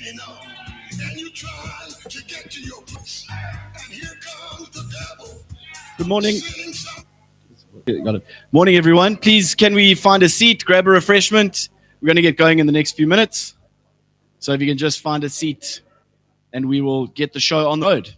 ain't enough. And you try to get to your place. And here comes the devil. Good morning. Got it. Morning, everyone. Please, can we find a seat, grab a refreshment? We're going to get going in the next few minutes. So if you can just find a seat and we will get the show on the road.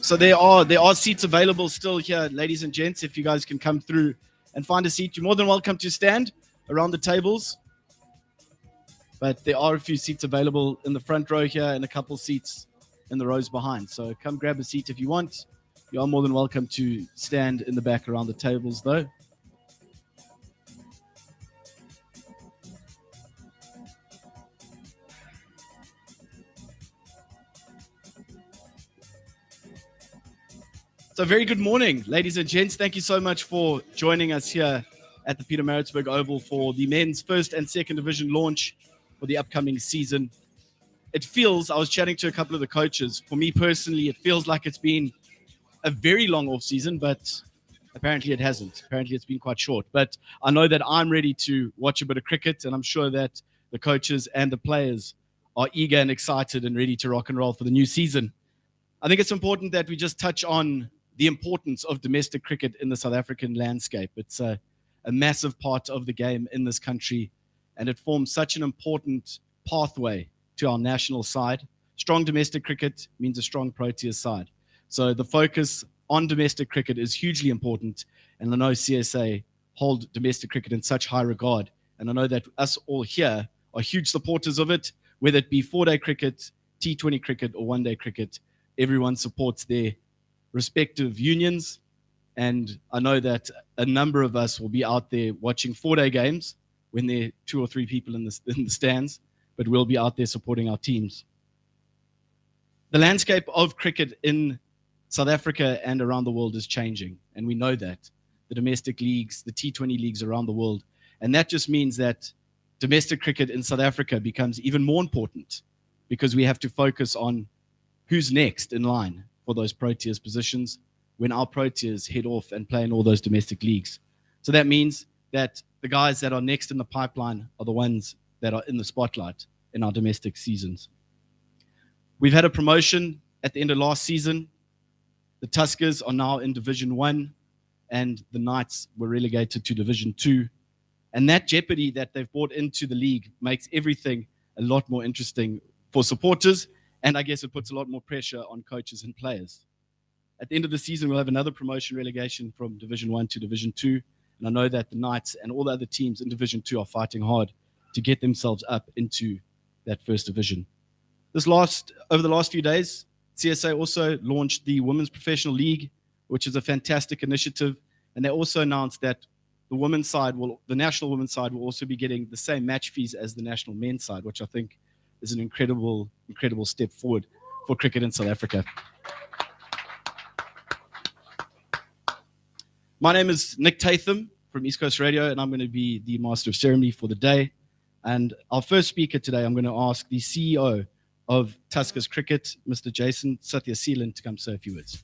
So there are seats available still here, ladies and gents. If you guys can come through and find a seat, you're more than welcome to stand around the tables. But there are a few seats available in the front row here and a couple seats in the rows behind. So come grab a seat if you want. You are more than welcome to stand in the back around the tables, though. So very good morning, ladies and gents. Thank you so much for joining us here at the Pietermaritzburg Oval for the men's first and second division launch for the upcoming season. It feels, I was chatting to a couple of the coaches, for me personally, it feels like it's been a very long off season, but apparently it hasn't. Apparently it's been quite short. But I know that I'm ready to watch a bit of cricket, and I'm sure that the coaches and the players are eager and excited and ready to rock and roll for the new season. I think it's important that we just touch on the importance of domestic cricket in the South African landscape. It's a massive part of the game in this country, and it forms such an important pathway to our national side. Strong domestic cricket means a strong Proteas side. So the focus on domestic cricket is hugely important. And I know CSA hold domestic cricket in such high regard. And I know that us all here are huge supporters of it, whether it be 4-day cricket, T20 cricket, or 1-day cricket. Everyone supports their respective unions. And I know that a number of us will be out there watching 4-day games when there are 2 or 3 people in the stands, but we'll be out there supporting our teams. The landscape of cricket in South Africa and around the world is changing, and we know that. The domestic leagues, the T20 leagues around the world. And that just means that domestic cricket in South Africa becomes even more important because we have to focus on who's next in line for those Proteas positions when our Proteas head off and play in all those domestic leagues. So that means that the guys that are next in the pipeline are the ones that are in the spotlight in our domestic seasons. We've had a promotion at the end of last season. The Tuskers are now in Division 1, and the Knights were relegated to Division 2. And that jeopardy that they've brought into the league makes everything a lot more interesting for supporters, and I guess it puts a lot more pressure on coaches and players. At the end of the season, we'll have another promotion relegation from Division 1 to Division 2, and I know that the Knights and all the other teams in Division 2 are fighting hard to get themselves up into that first division. Over the last few days, CSA also launched the Women's Professional League, which is a fantastic initiative, and they also announced that the national women's side will also be getting the same match fees as the national men's side, which I think is an incredible step forward for cricket in South Africa. My name is Nick Tatham from East Coast Radio, and I'm going to be the master of ceremony for the day. And our first speaker today, I'm going to ask the CEO of Tuskers Cricket, Mr. Jason Sathiaseelan, to come say a few words.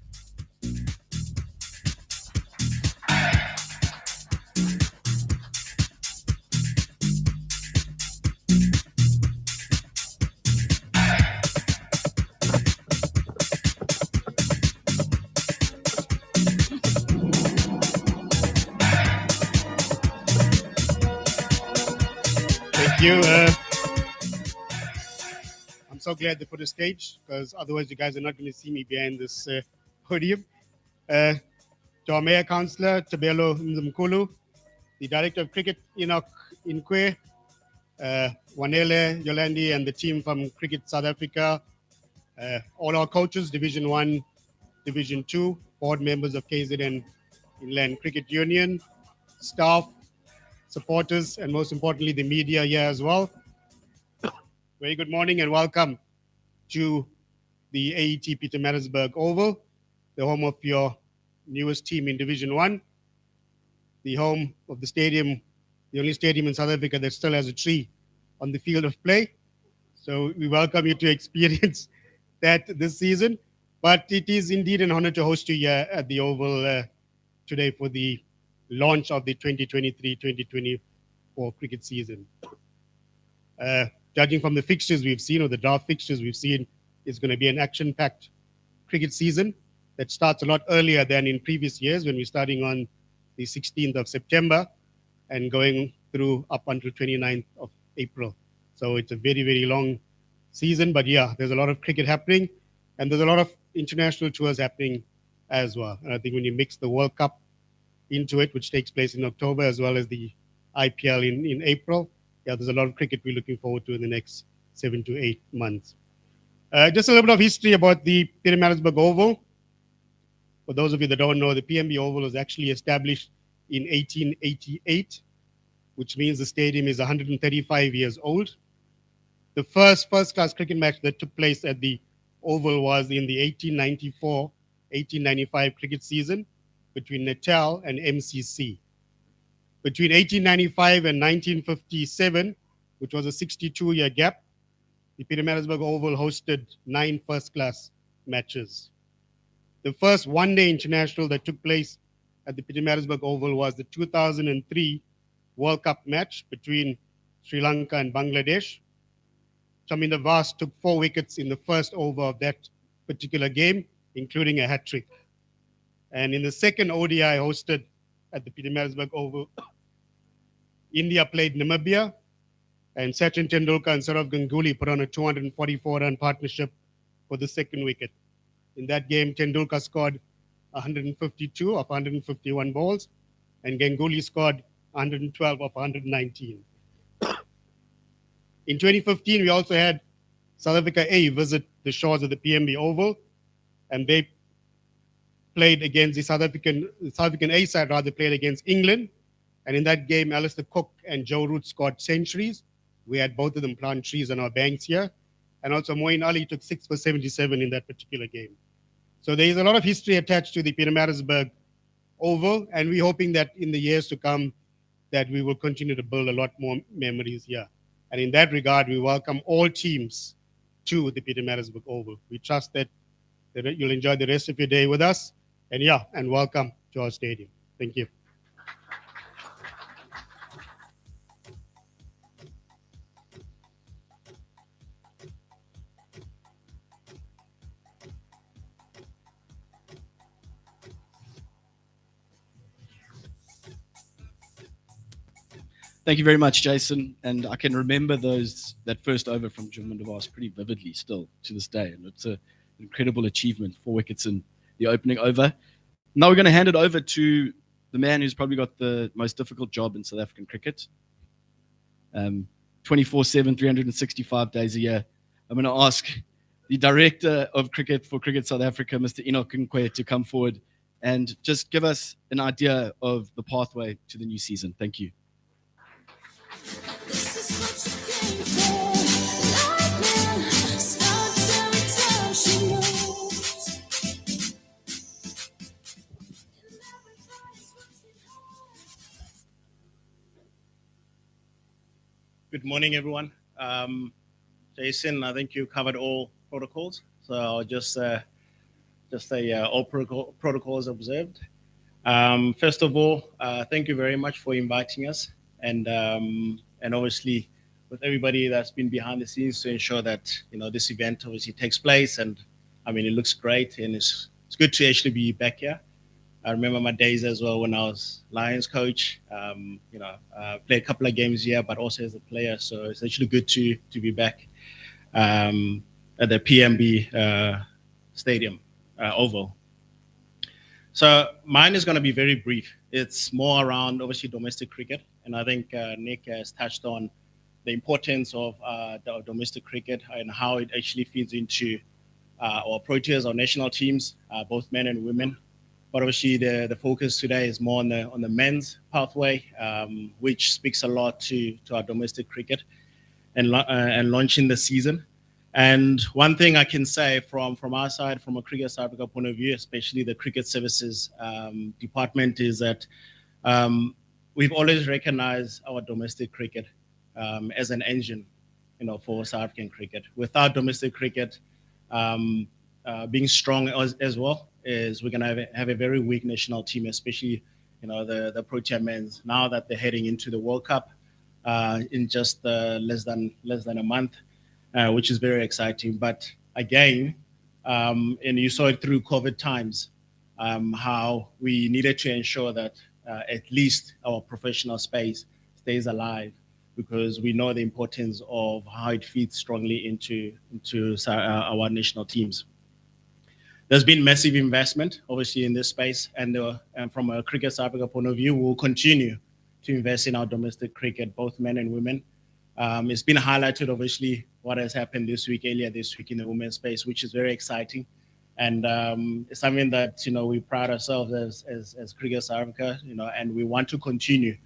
Thank you. I'm so glad they put a stage because otherwise you guys are not going to see me behind this podium. To our Mayor Councillor, Tabelo Nzimkulu, the Director of Cricket, Enoch Inkwe, Wanele Yolandi, and the team from Cricket South Africa, all our coaches, Division 1, Division 2, board members of KZN Inland Cricket Union, staff, supporters, and most importantly, the media here as well. Very good morning and welcome to the AET Pietermaritzburg Oval, the home of your newest team in Division 1, the home of the stadium, the only stadium in South Africa that still has a tree on the field of play. So we welcome you to experience that this season. But it is indeed an honor to host you here at the Oval today for the launch of the 2023-2024 cricket season. Judging from the fixtures we've seen, or the draft fixtures we've seen, it's going to be an action-packed cricket season that starts a lot earlier than in previous years when we're starting on the 16th of September and going through up until 29th of April. So it's a very, very long season, but yeah, there's a lot of cricket happening and there's a lot of international tours happening as well. And I think when you mix the World Cup into it, which takes place in October, as well as the IPL in April, yeah, there's a lot of cricket we're looking forward to in the next 7 to 8 months. Just a little bit of history about the Pietermaritzburg Oval. For those of you that don't know, the PMB Oval was actually established in 1888, which means the stadium is 135 years old. The first-class cricket match that took place at the Oval was in the 1894-1895 cricket season between Natal and MCC. Between 1895 and 1957, which was a 62-year gap, the Pietermaritzburg Oval hosted 9 first-class matches. The first one-day international that took place at the Pietermaritzburg Oval was the 2003 World Cup match between Sri Lanka and Bangladesh. Chaminda Vas took 4 wickets in the first over of that particular game, including a hat-trick. And in the second ODI hosted at the Pietermaritzburg Oval, India played Namibia, And Sachin Tendulkar and Saurav Ganguly put on a 244-run partnership for the second wicket. In that game, Tendulkar scored 152 of 151 balls, and Ganguly scored 112 of 119. In 2015, we also had South Africa A visit the shores of the PMB Oval, and they played against the South African A side, rather played against England. And in that game, Alistair Cook and Joe Root scored centuries. We had both of them plant trees on our banks here. And also Moeen Ali took 6 for 77 in that particular game. So there is a lot of history attached to the Pietermaritzburg Oval, and we're hoping that in the years to come that we will continue to build a lot more memories here. And in that regard, we welcome all teams to the Pietermaritzburg Oval. We trust that you'll enjoy the rest of your day with us. And welcome to our stadium. Thank you. Thank you very much, Jason. And I can remember that first over from Juman DeVos pretty vividly still to this day. And it's an incredible achievement, 4 wickets in the opening over. Now we're going to hand it over to the man who's probably got the most difficult job in South African cricket. 24/7, 365 days a year. I'm going to ask the Director of Cricket for Cricket South Africa, Mr. Enoch Nkwe, to come forward and just give us an idea of the pathway to the new season. Thank you. Good morning, everyone. Jason, I think you covered all protocols, so I'll just say all protocols observed. First of all, thank you very much for inviting us, and obviously with everybody that's been behind the scenes to ensure that this event obviously takes place. And I mean, it looks great, and it's good to actually be back here. I remember my days as well when I was Lions coach. Played a couple of games here, but also as a player. So it's actually good to be back at the PMB Stadium Oval. So mine is going to be very brief. It's more around obviously domestic cricket, and I think Nick has touched on the importance of the domestic cricket and how it actually feeds into our Proteas, our national teams, both men and women. But obviously, the focus today is more on the men's pathway, which speaks a lot to our domestic cricket and launching the season. And one thing I can say from our side, from a Cricket South Africa point of view, especially the Cricket Services Department, is that we've always recognized our domestic cricket as an engine, for South African cricket. Without domestic cricket being strong as well, is we're going to have a very weak national team, especially the Protea men's, now that they're heading into the World Cup in just less than a month, which is very exciting. But again, and you saw it through COVID times, how we needed to ensure that at least our professional space stays alive, because we know the importance of how it feeds strongly into our national teams. There's been massive investment, obviously, in this space, and from a Cricket South Africa point of view, we'll continue to invest in our domestic cricket, both men and women. It's been highlighted, obviously, what has happened earlier this week in the women's space, which is very exciting, and it's something that we pride ourselves as Cricket South Africa, and we want to continue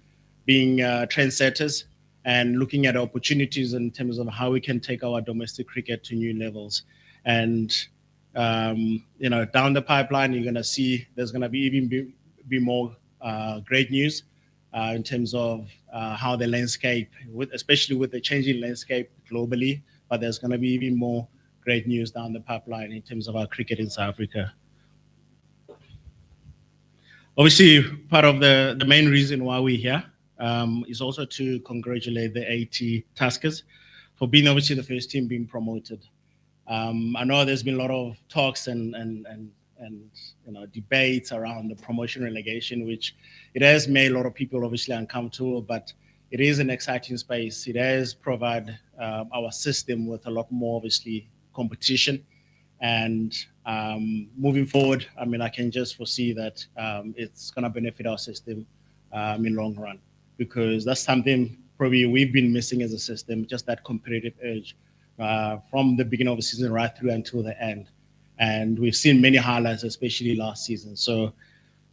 being trendsetters and looking at opportunities in terms of how we can take our domestic cricket to new levels. And down the pipeline, you're going to see there's going to be more great news in terms of how the landscape, especially with the changing landscape globally, but there's going to be even more great news down the pipeline in terms of our cricket in South Africa. Obviously, part of the main reason why we're here is also to congratulate the AT Tuskers for being obviously the first team being promoted. I know there's been a lot of talks and debates around the promotion relegation, which it has made a lot of people obviously uncomfortable. But it is an exciting space. It has provided our system with a lot more, obviously, competition. And moving forward, I mean, I can just foresee that it's going to benefit our system in long run, because that's something probably we've been missing as a system, just that competitive edge from the beginning of the season right through until the end. And we've seen many highlights, especially last season. So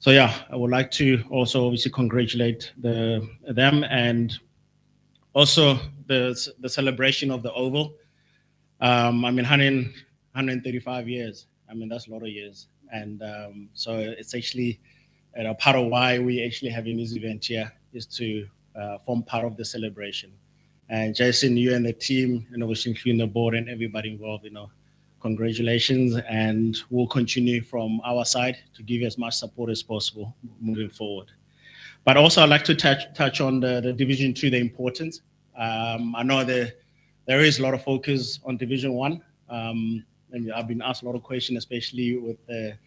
yeah, I would like to also obviously congratulate them, and also the celebration of the Oval. I mean, 135 years. I mean, that's a lot of years. And so it's actually part of why we actually having this event here is to form part of the celebration. And Jason, you and the team, and obviously including the board and everybody involved, congratulations. And we'll continue from our side to give you as much support as possible moving forward. But also, I'd like to touch on the Division 2, the importance. I know there is a lot of focus on Division 1. And I've been asked a lot of questions, especially with the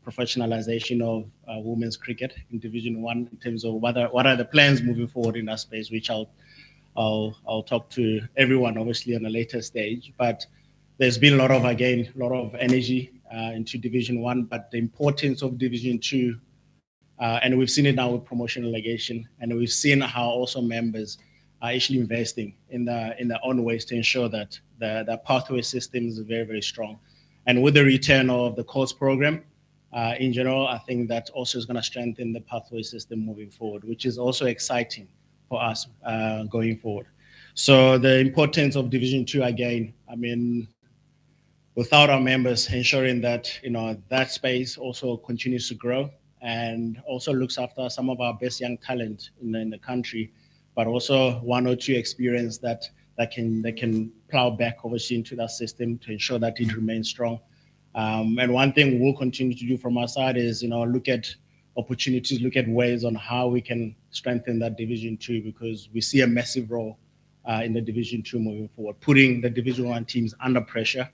professionalization of women's cricket in Division 1, in terms of what are the plans moving forward in that space, which I'll talk to everyone, obviously, on a later stage. But there's been a lot of energy into Division 1, but the importance of Division 2, and we've seen it now with promotion relegation, and we've seen how also members are actually investing in their own ways to ensure that the pathway system is very, very strong. And with the return of the course program, in general, I think that also is going to strengthen the pathway system moving forward, which is also exciting for us going forward. So the importance of Division 2, again, I mean, without our members ensuring that, that space also continues to grow and also looks after some of our best young talent in the country, but also one or two experience that can plow back obviously into that system to ensure that it remains strong. And one thing we'll continue to do from our side is, look at opportunities, look at ways on how we can strengthen that Division 2, because we see a massive role in the Division 2 moving forward, putting the Division 1 teams under pressure.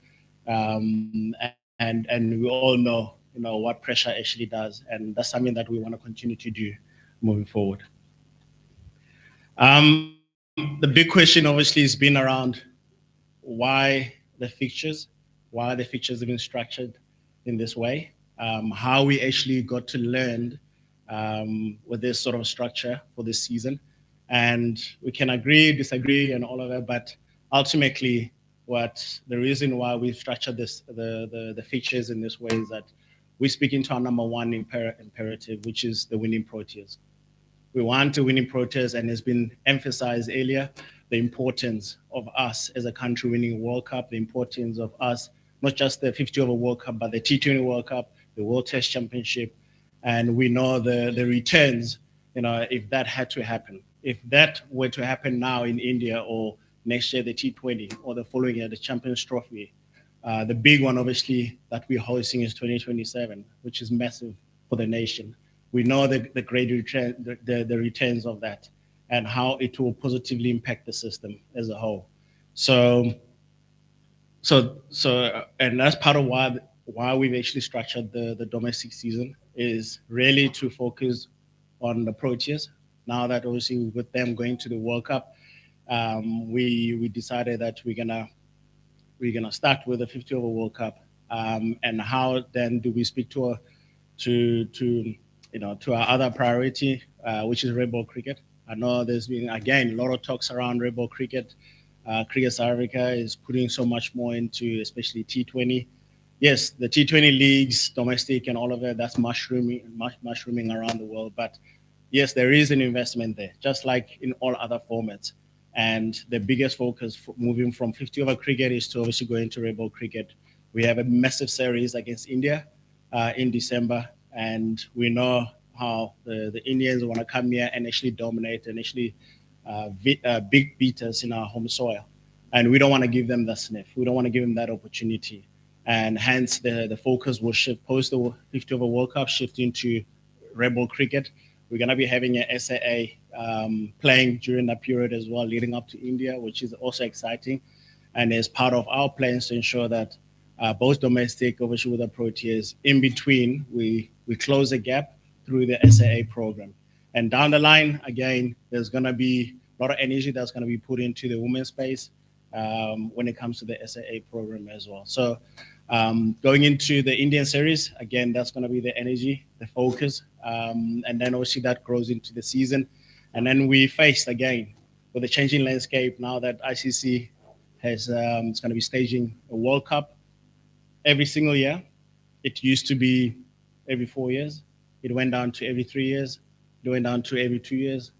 And we all know, what pressure actually does. And that's something that we want to continue to do moving forward. The big question obviously has been around why the fixtures have been structured in this way, how we actually got to learn with this sort of structure for this season. And we can agree, disagree, and all of that, but ultimately, the reason why we've structured the features in this way is that we're speaking to our number one imperative, which is the winning Proteas. We want to winning Proteas, and it's been emphasized earlier, the importance of us as a country winning World Cup, the importance of us, not just the 50-over World Cup, but the T20 World Cup, the World Test Championship. And we know the returns, if that had to happen. If that were to happen now in India, or next year the T20, or the following year the Champions Trophy, the big one obviously that we're hosting is 2027, which is massive for the nation. We know the great return, the returns of that, and how it will positively impact the system as a whole. So and that's part of why we've actually structured the domestic season, is really to focus on the Proteas. Now that obviously with them going to the World Cup, we decided that we're gonna start with the 50-over World Cup, and how then do we speak to our other priority, which is red ball cricket. I know there's been again a lot of talks around red ball cricket. Cricket South Africa is putting so much more into, especially T20. Yes, the T20 leagues, domestic and all of that, that's mushrooming around the world. But yes, there is an investment there, just like in all other formats. And the biggest focus moving from 50-over cricket is to obviously go into red ball cricket. We have a massive series against India in December, and we know how the Indians want to come here and actually dominate and actually big beaters in our home soil. And we don't want to give them that sniff. We don't want to give them that opportunity. And hence the focus will shift post the 50-over World Cup, shift into red ball cricket. We're going to be having an SAA playing during that period as well, leading up to India, which is also exciting. And as part of our plans to ensure that both domestic, obviously with the Proteas, in between, we close the gap through the SAA program. And down the line, again, there's going to be a lot of energy that's going to be put into the women's space when it comes to the SAA program as well. So going into the Indian series, again, that's going to be the energy, the focus, and then obviously that grows into the season. And then we faced again with the changing landscape now that ICC has it's going to be staging a World Cup every single year. It used to be every 4 years. It went down to every 3 years. It went down to every 2 years.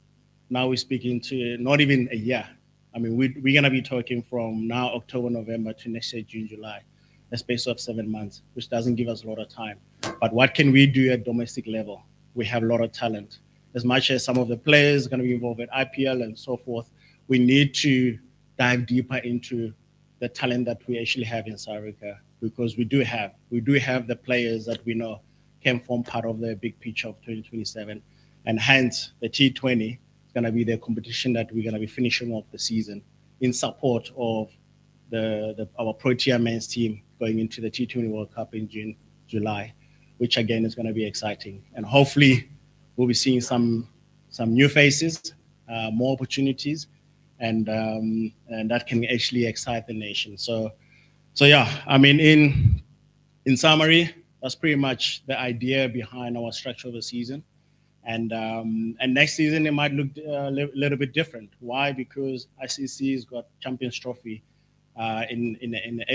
Now we're speaking to not even a year. I mean, we're going to be talking from now, October, November to next year, June, July. A space of 7 months, which doesn't give us a lot of time. But what can we do at domestic level? We have a lot of talent. As much as some of the players are going to be involved at IPL and so forth, we need to dive deeper into the talent that we actually have in South Africa, because we do have the players that we know can form part of the big picture of 2027. And hence, the T20 is going to be the competition that we're going to be finishing off the season in support of our Protea men's team going into the T20 World Cup in June, July, which again is going to be exciting. And hopefully we'll be seeing some new faces, more opportunities, and that can actually excite the nation. So yeah, I mean, in summary, that's pretty much the idea behind our structure of the season. And next season it might look a little bit different. Why? Because ICC has got Champions Trophy in the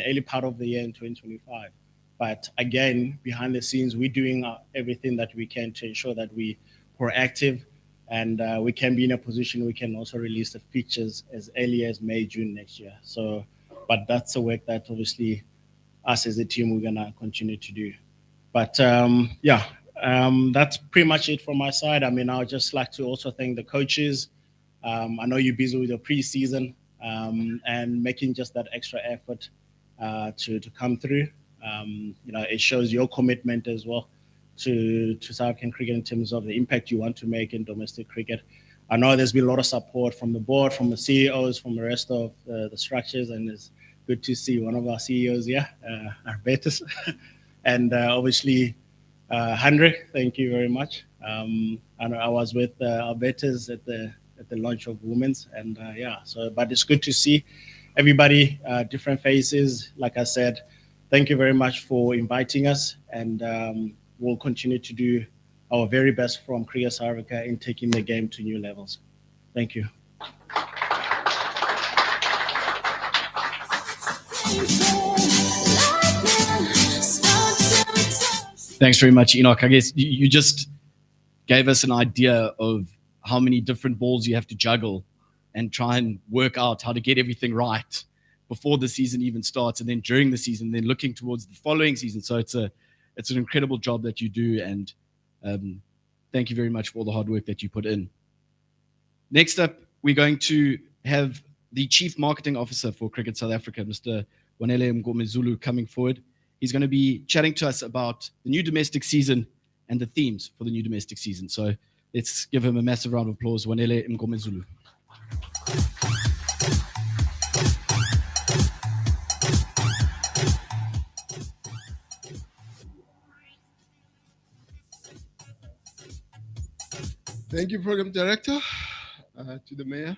early part of the year in 2025. But again, behind the scenes, we're doing everything that we can to ensure that we proactive and we can be in a position we can also release the features as early as May, June next year. So, but that's the work that obviously us as a team we're gonna continue to do. But that's pretty much it from my side. I mean, I would just like to also thank the coaches. I know you're busy with your preseason and making just that extra effort to come through. It shows your commitment as well to South African cricket in terms of the impact you want to make in domestic cricket. I know there's been a lot of support from the board, from the CEOs, from the rest of the structures, and it's good to see one of our CEOs here, Arbetus, and obviously Hendrik. Thank you very much. I was with Arbetus at the launch of Women's, and but it's good to see everybody, different faces. Like I said, thank you very much for inviting us, and we'll continue to do our very best from Cricket South Africa in taking the game to new levels. Thank you. Thanks very much, Enoch. I guess you just gave us an idea of how many different balls you have to juggle and try and work out how to get everything right before the season even starts, and then during the season, then looking towards the following season. So it's an incredible job that you do, and thank you very much for all the hard work that you put in. Next up, we're going to have the Chief Marketing Officer for Cricket South Africa, Mr. Wanele Mngomezulu, coming forward. He's going to be chatting to us about the new domestic season and the themes for the new domestic season. So let's give him a massive round of applause, Wanele Mngomezulu. Thank you, Program Director, to the Mayor,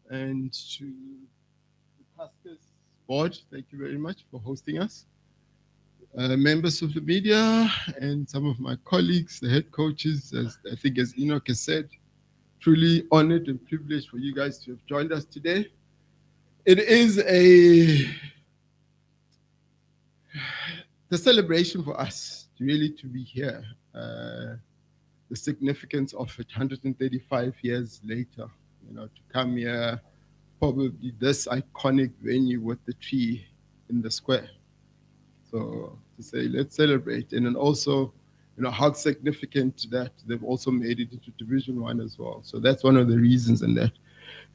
and to the Tuskers Board. Thank you very much for hosting us. Members of the media and some of my colleagues, the head coaches, as Enoch has said, truly honored and privileged for you guys to have joined us today. It is the celebration for us really to be here. The significance of it 135 years later, to come here, probably this iconic venue with the tree in the square. So to say, let's celebrate. And then also, how significant that they've also made it into Division 1 as well. So that's one of the reasons, and that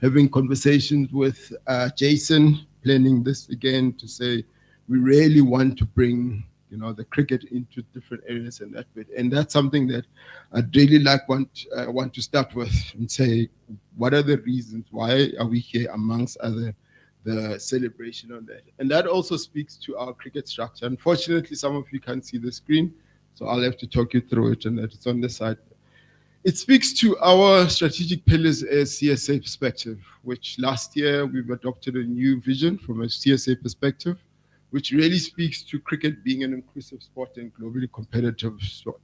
having conversations with Jason, planning this again to say, we really want to bring the cricket into different areas and that bit. And that's something that I'd really want to start with and say, what are the reasons? Why are we here amongst other the celebration on that? And that also speaks to our cricket structure. Unfortunately, some of you can't see the screen, so I'll have to talk you through it, and that it's on the side. It speaks to our strategic pillars as CSA perspective, which last year we've adopted a new vision from a CSA perspective, which really speaks to cricket being an inclusive sport and globally competitive sport.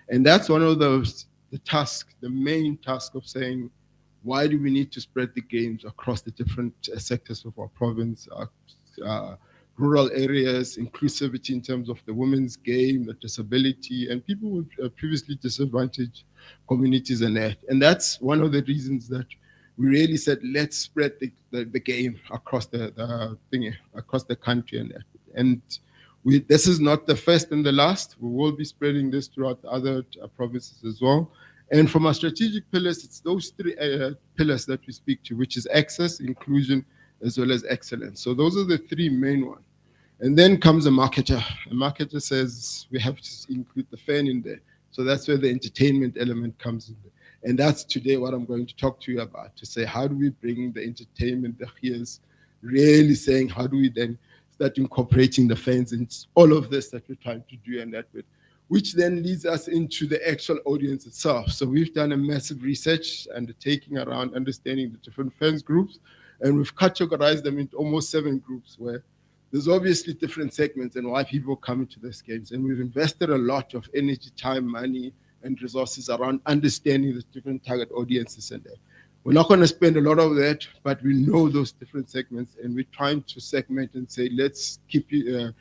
And that's one of the tasks, the main task of saying, why do we need to spread the games across the different sectors of our province, uh, rural areas, inclusivity in terms of the women's game, the disability, and people with previously disadvantaged communities and that. And that's one of the reasons that we really said, let's spread the game across the thing, across the country and that. And this is not the first and the last. We will be spreading this throughout the other provinces as well. And from our strategic pillars, it's those three pillars that we speak to, which is access, inclusion, as well as excellence. So those are the three main ones. And then comes a marketer. A marketer says we have to include the fan in there. So that's where the entertainment element comes in there. And that's today what I'm going to talk to you about, to say how do we bring the entertainment, the hears, really saying how do we then start incorporating the fans in all of this that we're trying to do and that bit, which then leads us into the actual audience itself. So we've done a massive research undertaking around understanding the different fans groups, and we've categorized them into almost 7 groups where there's obviously different segments and why people come into these games. And we've invested a lot of energy, time, money, and resources around understanding the different target audiences and that. We're not going to spend a lot of that, but we know those different segments, and we're trying to segment and say, let's keep you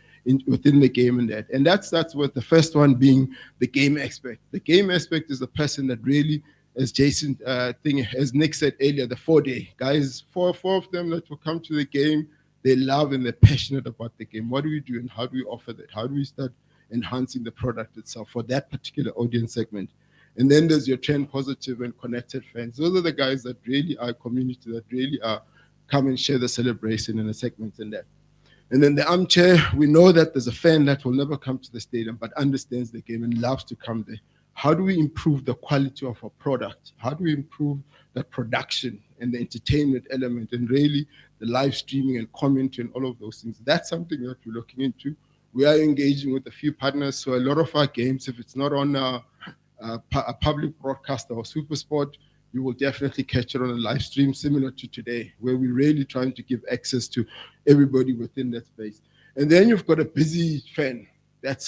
within the game and that. And that's what the first one being the game aspect. The game aspect is the person that really, as Jason as Nick said earlier, the 4-day guys, four of them that will come to the game. They love and they're passionate about the game. What do we do and how do we offer that? How do we start enhancing the product itself for that particular audience segment? And then there's your trend positive and connected fans. Those are the guys that really are community, that really are come and share the celebration and the segments and that. And then the armchair, we know that there's a fan that will never come to the stadium but understands the game and loves to come there. How do we improve the quality of our product? How do we improve the production and the entertainment element and really the live streaming and commentary and all of those things? That's something that we're looking into. We are engaging with a few partners. So a lot of our games, if it's not on a public broadcaster or super sport, you will definitely catch it on a live stream similar to today, where we're really trying to give access to everybody within that space. And then you've got a busy fan that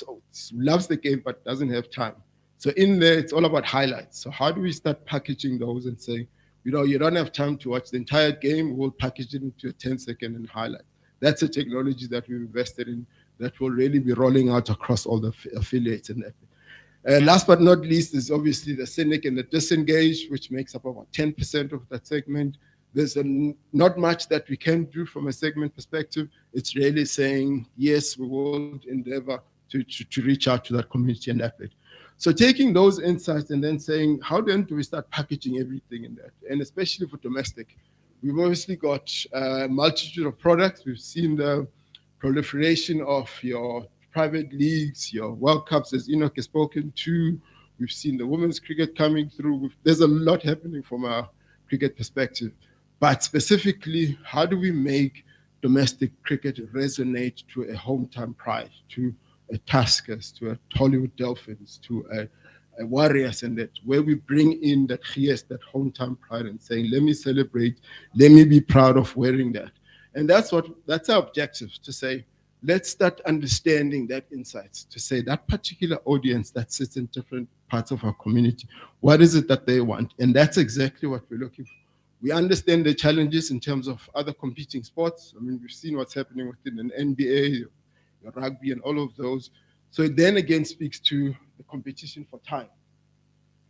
loves the game but doesn't have time. So in there, it's all about highlights. So how do we start packaging those and saying, you don't have time to watch the entire game, we'll package it into a 10-second and highlight. That's a technology that we've invested in that will really be rolling out across all the affiliates in that. Last but not least is obviously the cynic and the disengaged, which makes up about 10% of that segment. There's not much that we can do from a segment perspective. It's really saying, yes, we will endeavor to reach out to that community and that bit. So taking those insights and then saying, how then do we start packaging everything in that? And especially for domestic, we've obviously got a multitude of products. We've seen the proliferation of your private leagues, your World Cups, as Enoch has spoken to. We've seen the women's cricket coming through. There's a lot happening from a cricket perspective. But specifically, how do we make domestic cricket resonate to a hometown pride, to a Tuskers, to a Hollywood Dolphins, to a Warriors, and that where we bring in that that hometown pride and saying, let me celebrate, let me be proud of wearing that. And that's our objective, to say, let's start understanding that insights, to say that particular audience that sits in different parts of our community, what is it that they want? And that's exactly what we're looking for. We understand the challenges in terms of other competing sports. I mean, we've seen what's happening within an NBA, rugby, and all of those. So it then again speaks to the competition for time.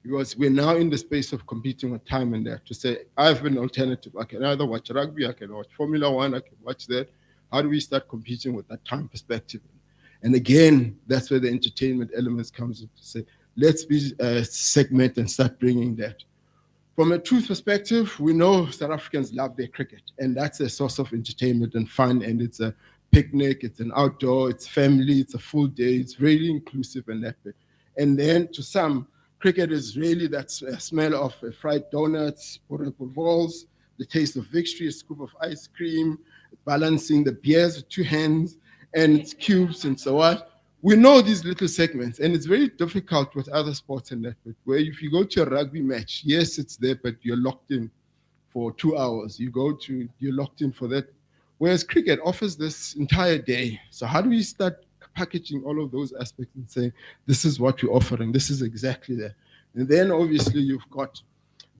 Because we're now in the space of competing with time in there, to say, I have an alternative. I can either watch rugby, I can watch Formula One, I can watch that. How do we start competing with that time perspective? And again, that's where the entertainment elements comes in, to say, let's be segment and start bringing that. From a truth perspective, we know South Africans love their cricket, and that's a source of entertainment and fun, and it's a picnic, it's an outdoor, it's family, it's a full day, it's really inclusive and that bit. And then to some, cricket is really that smell of fried donuts, portable balls, the taste of victory, a scoop of ice cream, balancing the beers with 2 hands, and it's cubes and so on. we know these little segments, and it's very difficult with other sports and that, but where if you go to a rugby match, yes, it's there, but you're locked in for 2 hours. You're locked in for that. Whereas cricket offers this entire day. So how do we start packaging all of those aspects and say, this is what we're offering, this is exactly that. And then obviously you've got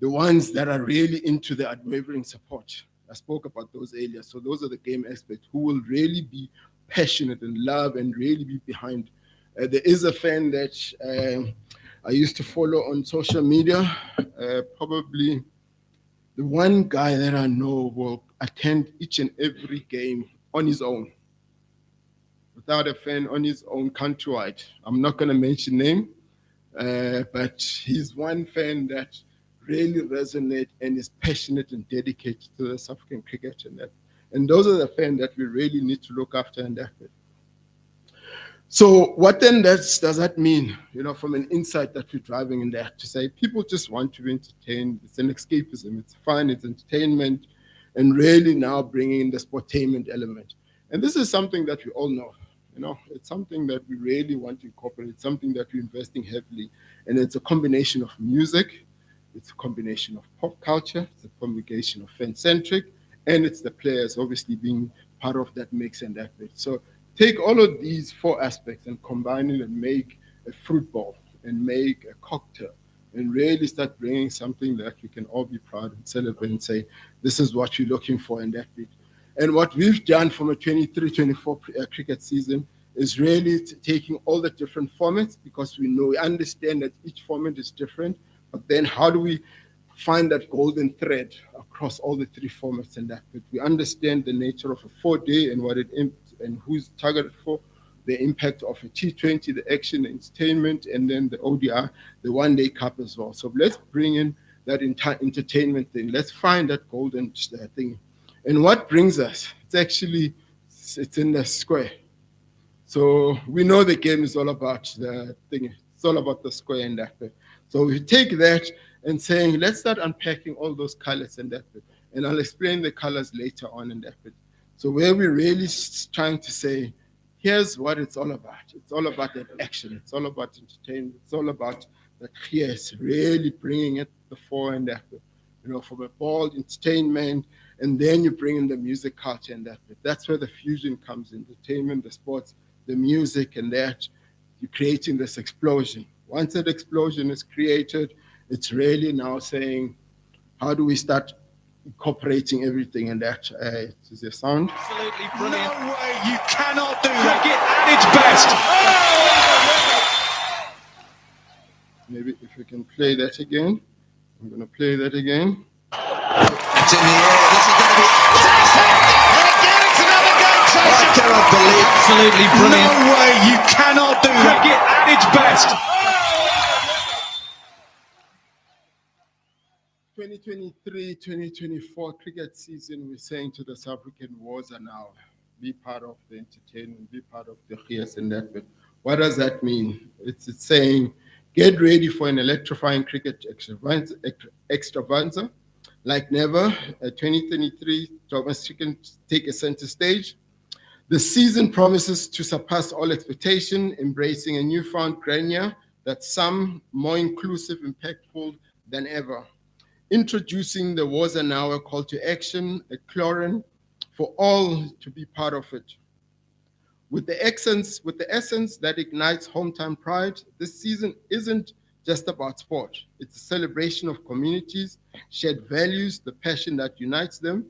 the ones that are really into the unwavering support. I spoke about those earlier. So those are the game aspects who will really be passionate and love and really be behind. There is a fan that I used to follow on social media, probably the one guy that I know will attend each and every game on his own, without a fan, on his own, countrywide. I'm not going to mention name, but he's one fan that really resonates and is passionate and dedicated to the South African cricket and that. And those are the fans that we really need to look after and that. So what then does that mean, from an insight that we're driving in that, to say people just want to be entertained, it's an escapism, it's fun, it's entertainment, and really now bringing in the sportainment element. And this is something that we all know, it's something that we really want to incorporate, it's something that we're investing heavily, and it's a combination of music, it's a combination of pop culture, it's a combination of fan-centric, and it's the players obviously being part of that mix and that bit. So take all of these four aspects and combine it and make a fruit bowl and make a cocktail and really start bringing something that we can all be proud and celebrate and say, this is what you're looking for in that bit. And what we've done from a 23-24 cricket season is really taking all the different formats, because we understand that each format is different, but then how do we find that golden thread across all the three formats and that bit? We understand the nature of a 4-day and what it and who's targeted for, the impact of a T20, the action, the entertainment, and then the ODI, the one-day cup as well. So let's bring in that entire entertainment thing. Let's find that golden thing. And what brings us? It's in the square. So we know the game is all about the thing. It's all about the square and that bit. So we take that and saying, let's start unpacking all those colors and that bit. And I'll explain the colors later on in that bit. So where we're really trying to say, here's what it's all about. It's all about that action. It's all about entertainment. It's all about that, yes, really bringing it the fore and that, from a bold entertainment, and then you bring in the music culture and that. That's where the fusion comes in, entertainment, the sports, the music, and that. You're creating this explosion. Once that explosion is created, it's really now saying, how do we start incorporating everything in that? Is there sound? Absolutely brilliant. No way, you cannot do that. Cricket at its best. Maybe if we can play that again. I'm going to play that again. It's in the air. This is going to be... And again, it's another game changer. I cannot believe. Absolutely brilliant. No way, you cannot do that. Cricket at its best. 2023-2024 cricket season, we're saying to the South African wars are now. Be part of the entertainment, be part of the chaos and that. But what does that mean? It's saying, get ready for an electrifying cricket extravaganza. Like never, 2023 domestic cricket take a center stage. The season promises to surpass all expectation, embracing a newfound grandeur that's some more inclusive, impactful than ever. Introducing the Was an Hour call to action, a chlorine for all to be part of it. With the essence that ignites hometown pride, this season isn't just about sport. It's a celebration of communities, shared values, the passion that unites them.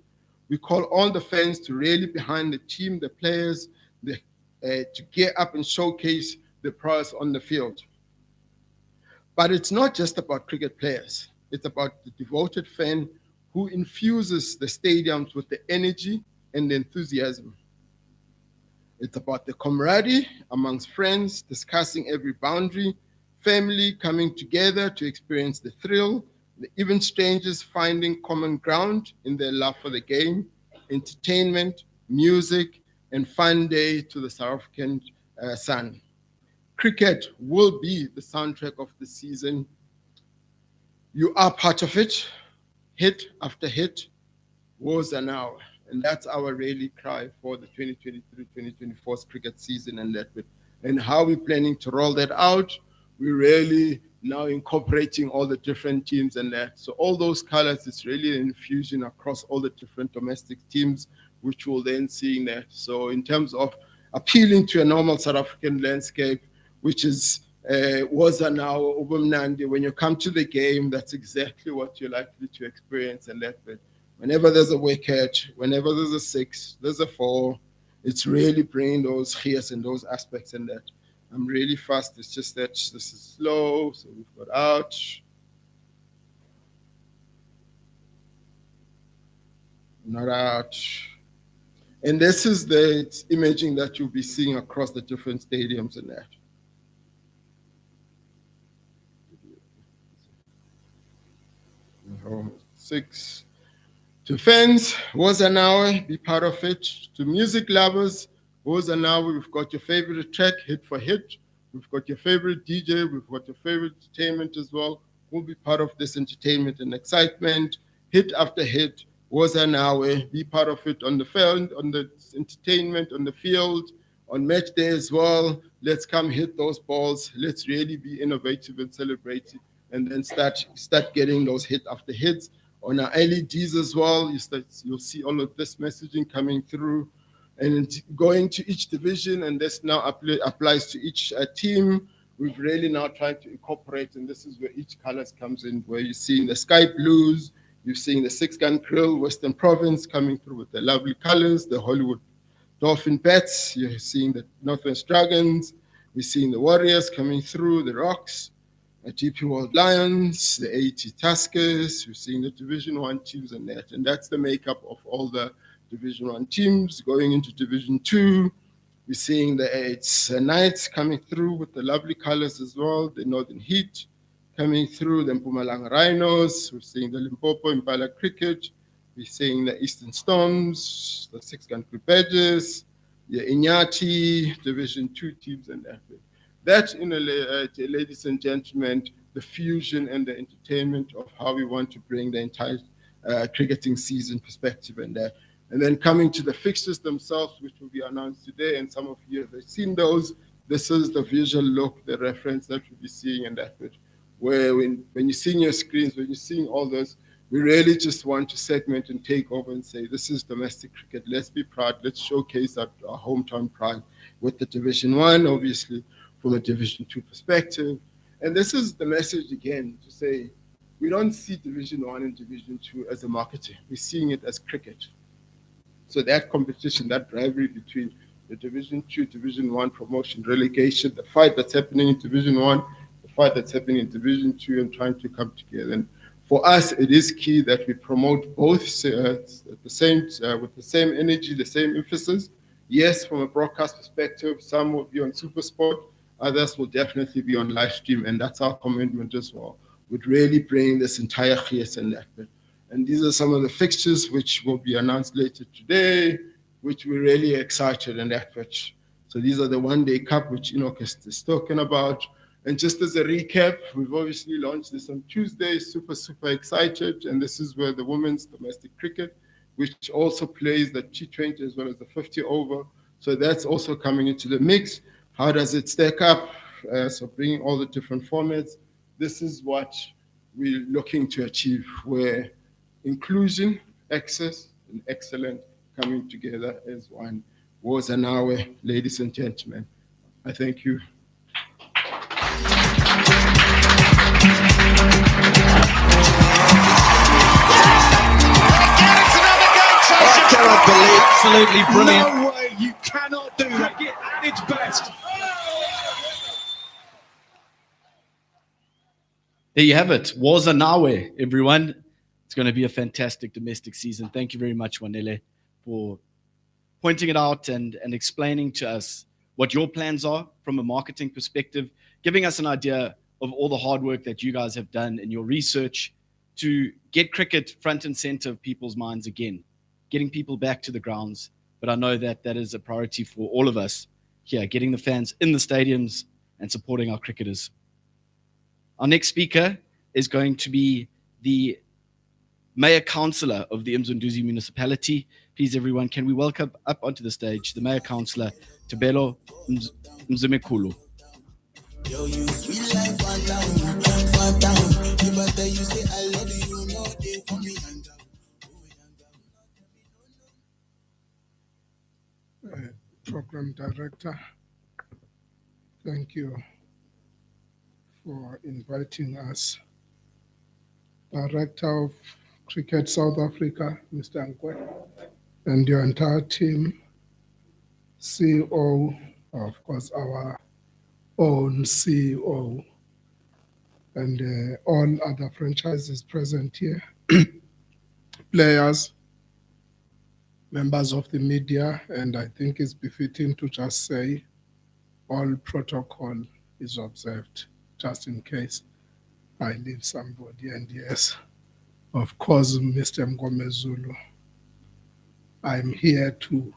We call all the fans to rally behind the team, the players, to gear up and showcase the prowess on the field. But it's not just about cricket players. It's about the devoted fan who infuses the stadiums with the energy and the enthusiasm. It's about the camaraderie amongst friends, discussing every boundary, family coming together to experience the thrill, even strangers finding common ground in their love for the game, entertainment, music, and fun day to the South African sun. Cricket will be the soundtrack of the season. You are part of it, hit after hit, wars are now. And that's our rally cry for the 2023-2024 cricket season and that bit. and how we're planning to roll that out. We're really now incorporating all the different teams and that. So all those colors, it's really an infusion across all the different domestic teams, which we'll then seeing that. So in terms of appealing to a normal South African landscape, which is Woza now, Ubumnandi, when you come to the game, that's exactly what you're likely to experience and that. But whenever there's a wicket, whenever there's a 6, there's a 4, it's really bringing those gears and those aspects and that. I'm really fast, it's just that this is slow, so we've got out. Not out. And this is the imaging that you'll be seeing across the different stadiums and that. 6. To fans, Woza now, be part of it. To music lovers, Woza now, we've got your favorite track, hit for hit. We've got your favorite DJ, we've got your favorite entertainment as well. We'll be part of this entertainment and excitement, hit after hit. Woza now, be part of it on the field, on the entertainment, on the field, on match day as well. Let's come hit those balls. Let's really be innovative and celebrate it, and then start getting those hit after hits. On our LEDs as well, you'll see all of this messaging coming through and going to each division, and this now applies to each team. We've really now tried to incorporate, and this is where each colors comes in, where you're seeing the sky blues, you're seeing the 6-gun krill, Western Province coming through with the lovely colors, the Hollywood Dolphin Bats, you're seeing the Northwest Dragons, we're seeing the Warriors coming through, the Rocks, GP World Lions, the AET Tuskers, we're seeing the Division 1 teams and that. And that's the makeup of all the Division 1 teams. Going into Division 2, we're seeing the Knights coming through with the lovely colors as well, the Northern Heat coming through, the Mpumalanga Rhinos, we're seeing the Limpopo Impala Cricket, we're seeing the Eastern Storms, the 6-gun Krill Badgers, the Inyati, Division 2 teams and that. That, ladies and gentlemen, the fusion and the entertainment of how we want to bring the entire cricketing season perspective and that. And then coming to the fixtures themselves, which will be announced today, and some of you have seen those. This is the visual look, the reference that you'll be seeing in that bit. Where when you're seeing your screens, when you're seeing all this, we really just want to segment and take over and say, this is domestic cricket. Let's be proud. Let's showcase our hometown pride with the Division 1, obviously, from a Division 2 perspective. And this is the message again, to say we don't see Division 1 and Division 2 as a marketing. We're seeing it as cricket. So that competition, that rivalry between the Division 2, Division 1 promotion, relegation, the fight that's happening in Division 1, the fight that's happening in Division 2, and trying to come together. And for us, it is key that we promote both at the same, with the same energy, the same emphasis. Yes, from a broadcast perspective, some will be on SuperSport, others will definitely be on live stream, and that's our commitment as well, with really bringing this entire GS and that bit. And these are some of the fixtures which will be announced later today, which we're really excited and that bit. So these are the one-day cup, which Enoch is talking about. And just as a recap, we've obviously launched this on Tuesday, super excited. And this is where the women's domestic cricket, which also plays the T20 as well as the 50 over. So that's also coming into the mix. How does it stack up? So bringing all the different formats. This is what we're looking to achieve, where inclusion, access, and excellence coming together as one. Woza nawe, ladies and gentlemen. I thank you. I cannot believe. Absolutely brilliant. No way, you cannot do that. Cricket at its best. There you have it. Woza nawe, everyone. It's going to be a fantastic domestic season. Thank you very much, Wanele, for pointing it out and explaining to us what your plans are from a marketing perspective, giving us an idea of all the hard work that you guys have done in your research to get cricket front and center of people's minds again, getting people back to the grounds. But I know that that is a priority for all of us here, getting the fans in the stadiums and supporting our cricketers. Our next speaker is going to be the Mayor Councillor of the Mzunduzi Municipality, Please, everyone, can we welcome up onto the stage the Mayor Councillor, Tabelo Mzimekulu. Yo, you sweet life, far down. If I tell you, say I love you, no day for me. Program Director, thank you for inviting us. Director of Cricket South Africa, Mr. Nkwe, and your entire team, CEO, of course, our own CEO, and all other franchises present here, players, members of the media, and I think it's befitting to just say all protocol is observed, just in case I leave somebody. And yes, of course, Mr. Mgomezulu, I'm here too.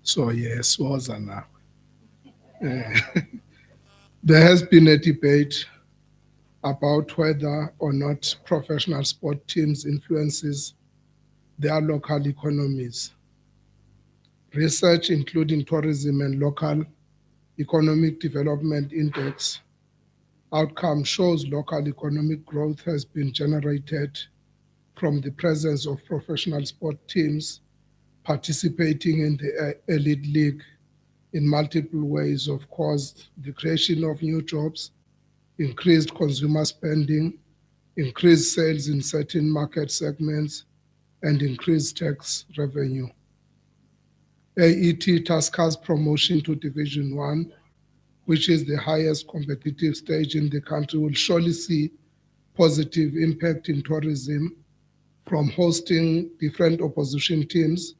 So yes, was now. There has been a debate about whether or not professional sport teams influences their local economies. Research, including tourism and local economic development index outcome, shows local economic growth has been generated from the presence of professional sport teams participating in the elite league in multiple ways. Of course, the creation of new jobs, increased consumer spending, increased sales in certain market segments, and increased tax revenue. AET Tuskers promotion to Division 1, which is the highest competitive stage in the country, will surely see positive impact in tourism from hosting different opposition teams,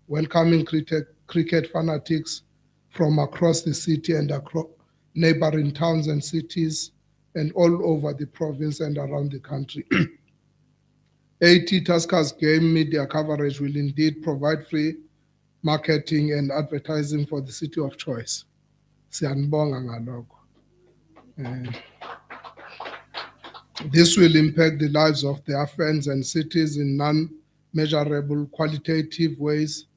welcoming cricket fanatics from across the city and across neighboring towns and cities and all over the province and around the country. AET Tuskers game media coverage will indeed provide free marketing and advertising for the city of choice. Siyanibonga ngalokho. This will impact the lives of their fans and cities in non-measurable qualitative ways,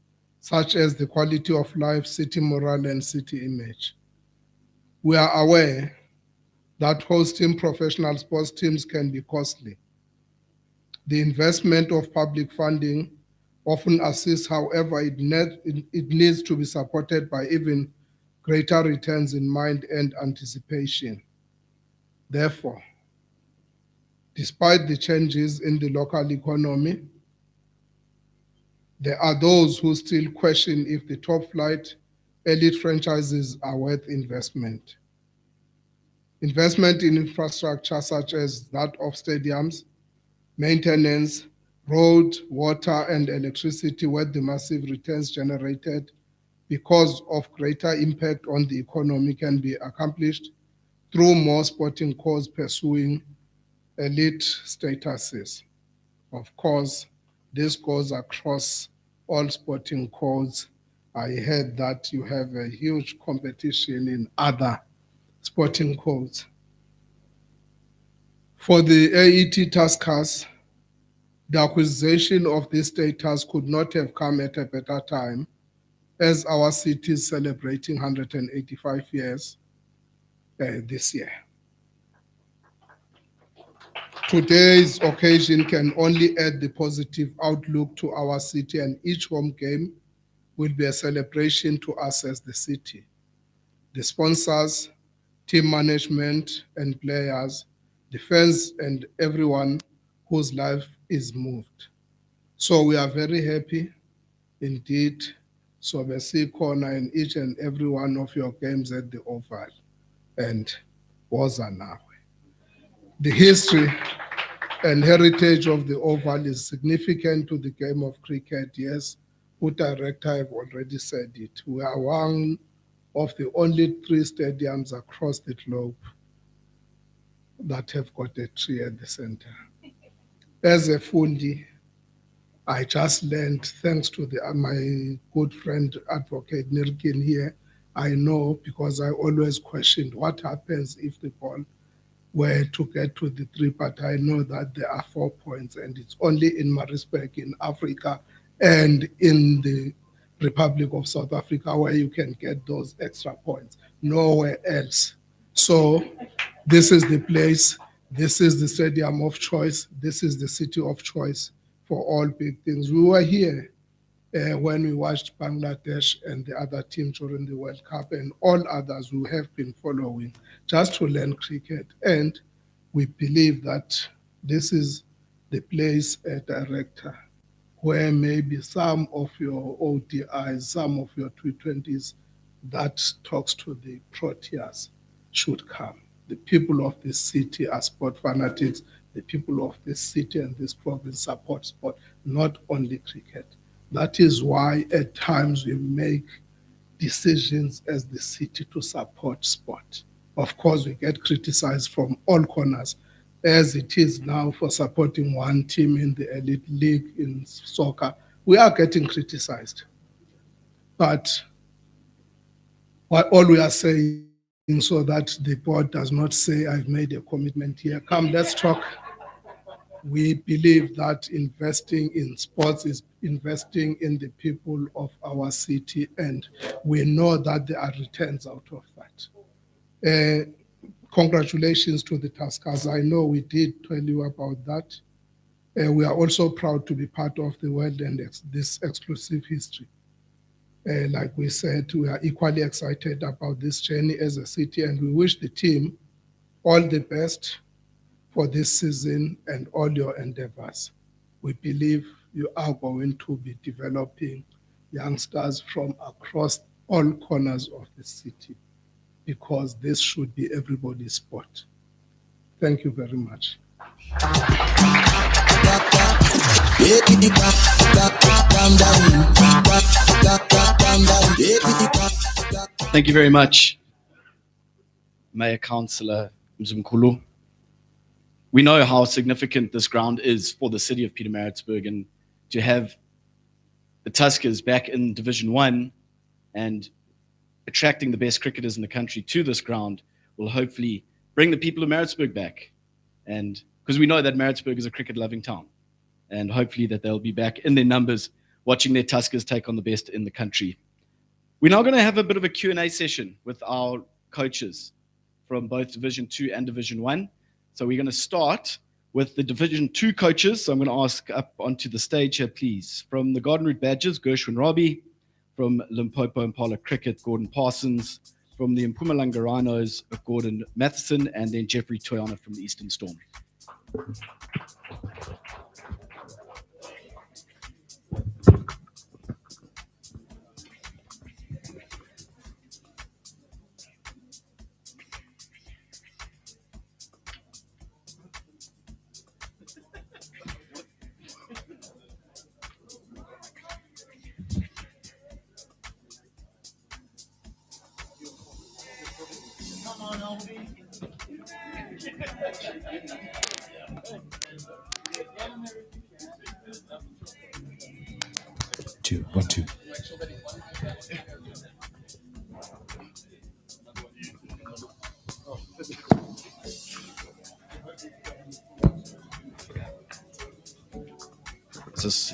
such as the quality of life, city morale, and city image. We are aware that hosting professional sports teams can be costly. The investment of public funding often assists, however, it needs to be supported by even greater returns in mind and anticipation. Therefore, despite the changes in the local economy, there are those who still question if the top flight elite franchises are worth investment. Investment in infrastructure such as that of stadiums, maintenance, road, water, and electricity, where the massive returns generated because of greater impact on the economy can be accomplished through more sporting cores pursuing elite statuses. Of course, this goes across all sporting codes. I heard that you have a huge competition in other sporting codes. For the AET Tuskers, the acquisition of this status could not have come at a better time, as our city is celebrating 185 years this year. Today's occasion can only add the positive outlook to our city, and each home game will be a celebration to us as the city, the sponsors, team management and players, the fans, and everyone whose life is moved. So we are very happy indeed. So we see corner in each and every one of your games at the Oval and Woza now. The history and heritage of the Oval is significant to the game of cricket. Yes, who director have already said it. We are one of the only 3 stadiums across the globe that have got a tree at the center. As a fundi, I just learned, thanks to my good friend, Advocate Nilkin here, I know, because I always questioned what happens if the ball were to get to the 3, but I know that there are 4 points, and it's only in Maritzburg in Africa and in the Republic of South Africa, where you can get those extra points. Nowhere else. So this is the place, this is the stadium of choice, this is the city of choice for all big things. We were here when we watched Bangladesh and the other team during the World Cup and all others who have been following just to learn cricket. And we believe that this is the place, Director, where maybe some of your ODIs, some of your T20s that talks to the Proteas should come. The people of this city are sport fanatics. The people of this city and this province support sport, not only cricket. That is why at times we make decisions as the city to support sport. Of course, we get criticized from all corners, as it is now for supporting one team in the elite league in soccer. We are getting criticized. But all we are saying, so that the board does not say, I've made a commitment here, come, let's talk. We believe that investing in sports is investing in the people of our city, and we know that there are returns out of that. Congratulations to the Tuskers. I know we did tell you about that. We are also proud to be part of the world and this exclusive history. Like we said, we are equally excited about this journey as a city, and we wish the team all the best for this season and all your endeavors. We believe you are going to be developing youngsters from across all corners of the city, because this should be everybody's sport. Thank you very much. Thank you very much, Mayor Councillor Mzumkulu. We know how significant this ground is for the city of Pietermaritzburg, and to have the Tuskers back in Division 1 and attracting the best cricketers in the country to this ground will hopefully bring the people of Maritzburg back. And because we know that Maritzburg is a cricket-loving town, and hopefully that they'll be back in their numbers watching their Tuskers take on the best in the country. We're now going to have a bit of a Q&A session with our coaches from both Division 2 and Division 1. So we're going to start with the Division 2 coaches. So I'm going to ask up onto the stage here, please. From the Garden Route Badgers, Gershwin Robbie. From Limpopo Impala Cricket, Gordon Parsons. From the Mpumalanga Rhinos, Gordon Matheson. And then Jeffrey Toyana from the Eastern Storm. Two, 1, 2.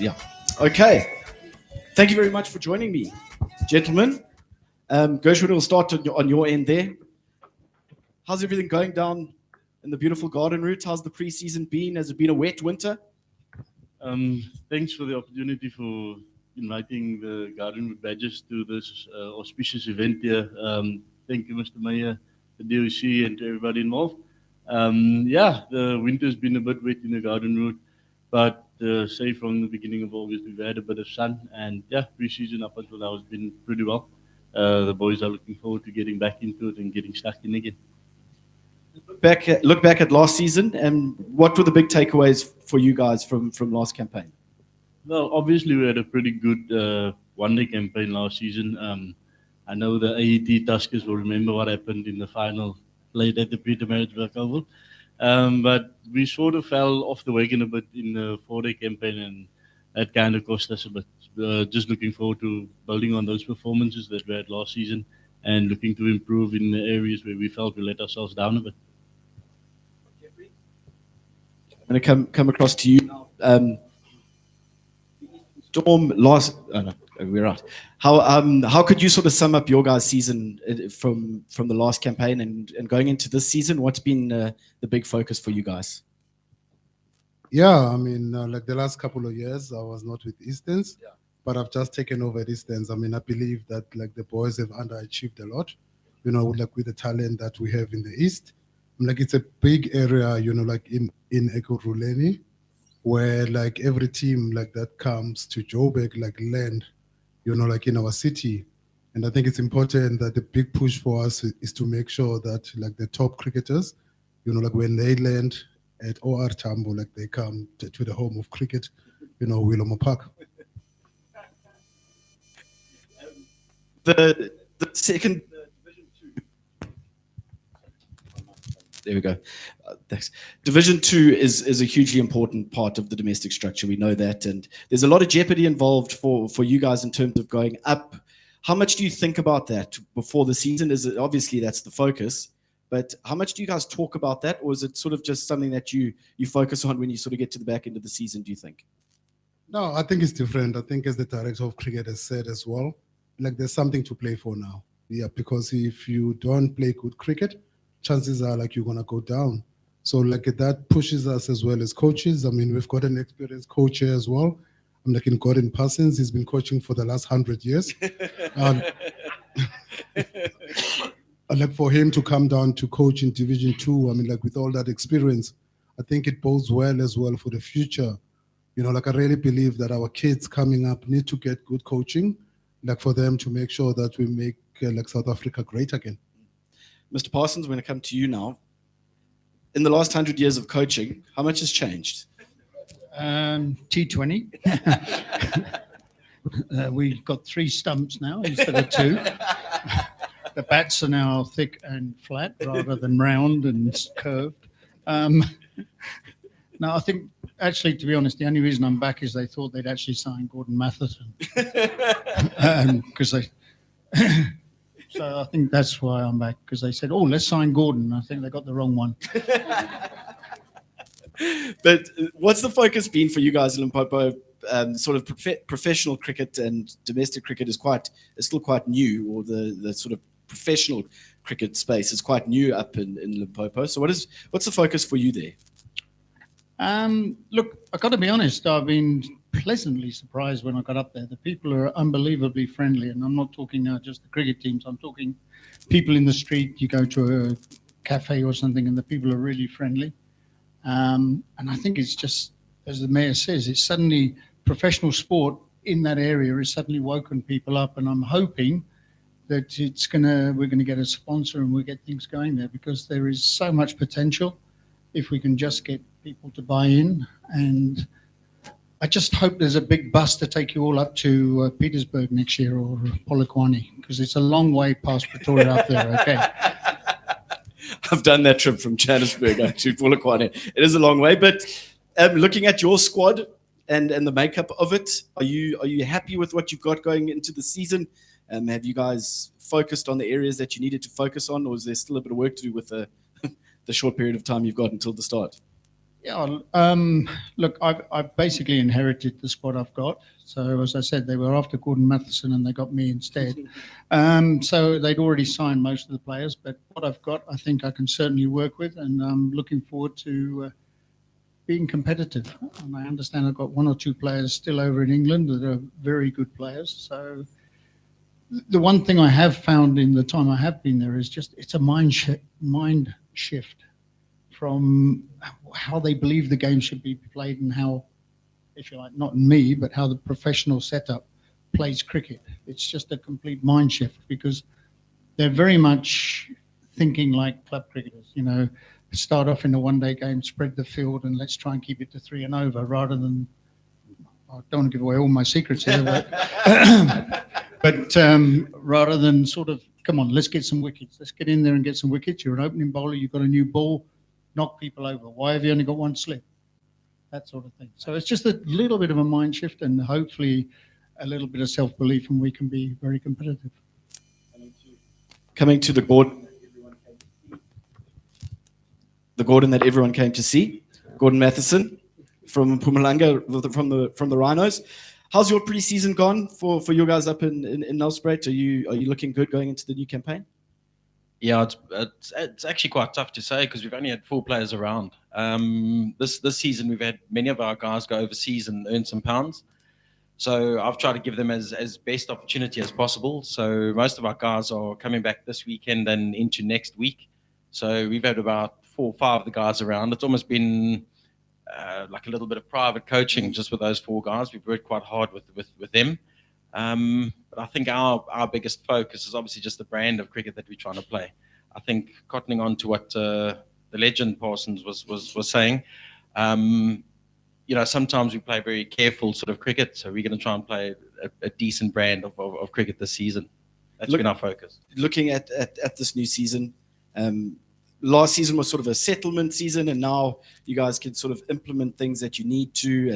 Yeah. Okay. Thank you very much for joining me, gentlemen. Gershwin, we'll start on your end there. How's everything going down in the beautiful Garden Route? How's the pre-season been? Has it been a wet winter? Thanks for the opportunity for inviting the Garden Route Badgers to this auspicious event here. Thank you, Mr. Mayor, the DOC, and to everybody involved. Yeah, the winter's been a bit wet in the Garden Route, but say from the beginning of August, we've had a bit of sun, and yeah, pre-season up until now has been pretty well. The boys are looking forward to getting back into it and getting stuck in again. Look back at last season, and what were the big takeaways for you guys from last campaign? Well, obviously we had a pretty good one-day campaign last season. I know the AET Tuskers will remember what happened in the final played at the Pietermaritzburg Oval. But we sort of fell off the wagon a bit in the four-day campaign, and that kind of cost us a bit. Just looking forward to building on those performances that we had last season and looking to improve in the areas where we felt we let ourselves down a bit. I'm going to come across to you now. Storm last. Oh no, we're right. How could you sort of sum up your guys' season from the last campaign and going into this season? What's been the big focus for you guys? Yeah, I mean, like the last couple of years, I was not with Easterns, but I've just taken over at Easterns. I mean, I believe that like the boys have underachieved a lot, you know, like with the talent that we have in the East. Like it's a big area, you know, like in Ekurhuleni, where like every team like that comes to Joburg, like land, you know, like in our city. And I think it's important that the big push for us is to make sure that like the top cricketers, you know, like when they land at OR Tambo, like they come to the home of cricket, you know, Willow Park. The second Division 2. There we go. Thanks. Division 2 is a hugely important part of the domestic structure. We know that, and there's a lot of jeopardy involved for you guys in terms of going up. How much do you think about that before the season? Is it obviously that's the focus, but how much do you guys talk about that, or is it sort of just something that you focus on when you sort of get to the back end of the season? Do you think? No, I think it's different. I think as the director of cricket has said as well, like there's something to play for now. Yeah, because if you don't play good cricket, chances are like you're gonna go down. So like that pushes us as well as coaches. I mean, we've got an experienced coach here as well. I'm like in Gordon Parsons. He's been coaching for the last 100 years. And like for him to come down to coach in Division 2, I mean, like with all that experience, I think it bodes well as well for the future. You know, like I really believe that our kids coming up need to get good coaching, like for them to make sure that we make like South Africa great again. Mr. Parsons, when I come to you now, in the last 100 years of coaching, how much has changed? T20. We've got 3 stumps now instead of 2. The bats are now thick and flat rather than round and curved. No, I think, actually, to be honest, the only reason I'm back is they thought they'd actually sign Gordon Matheson. Because they... So I think that's why I'm back, because they said, oh, let's sign Gordon. I think they got the wrong one. But what's the focus been for you guys in Limpopo? Sort of professional cricket and domestic cricket is still quite new, or the sort of professional cricket space is quite new up in Limpopo. So what's the focus for you there? Look, I've got to be honest, I've been pleasantly surprised when I got up there. The people are unbelievably friendly, and I'm not talking now just the cricket teams. I'm talking people in the street. You go to a cafe or something, and the people are really friendly. And I think it's just, as the mayor says, it's suddenly professional sport in that area has suddenly woken people up, and I'm hoping that we're gonna get a sponsor and we'll get things going there, because there is so much potential if we can just get people to buy in. And I just hope there's a big bus to take you all up to Petersburg next year, or Polokwane, because it's a long way past Pretoria up there, okay? I've done that trip from Johannesburg to Polokwane. It is a long way, but looking at your squad and the makeup of it, are you happy with what you've got going into the season? Have you guys focused on the areas that you needed to focus on, or is there still a bit of work to do with the short period of time you've got until the start? Yeah, look, I've basically inherited the squad I've got. So as I said, they were after Gordon Matheson and they got me instead. So they'd already signed most of the players, but what I've got, I think I can certainly work with, and I'm looking forward to being competitive. And I understand I've got 1 or 2 players still over in England that are very good players. So the one thing I have found in the time I have been there is just it's a mind shift from how they believe the game should be played and how, if you like, not me, but how the professional setup plays cricket. It's just a complete mind shift, because they're very much thinking like club cricketers, you know, start off in a one-day game, spread the field, and let's try and keep it to 3 and over, rather than, I don't want to give away all my secrets here, but rather than sort of, come on, let's get some wickets. Let's get in there and get some wickets. You're an opening bowler, you've got a new ball, knock people over. Why have you only got 1 slip? That sort of thing. So it's just a little bit of a mind shift, and hopefully a little bit of self-belief, and we can be very competitive. Coming to the Gordon that everyone came to see, Gordon Matheson from Mpumalanga, from the Rhinos. How's your preseason gone for you guys up in Nelspruit? Are you looking good going into the new campaign? Yeah, it's actually quite tough to say because we've only had 4 players around. This season we've had many of our guys go overseas and earn some pounds. So I've tried to give them as best opportunity as possible. So most of our guys are coming back this weekend and into next week. So we've had about 4 or 5 of the guys around. It's almost been like a little bit of private coaching just with those 4 guys. We've worked quite hard with them. But I think our biggest focus is obviously just the brand of cricket that we're trying to play. I think cottoning on to what the legend Parsons was saying, sometimes we play very careful sort of cricket, so we're going to try and play a decent brand of cricket this season. That's been our focus. Looking at this new season, last season was sort of a settlement season, and now you guys can sort of implement things that you need to,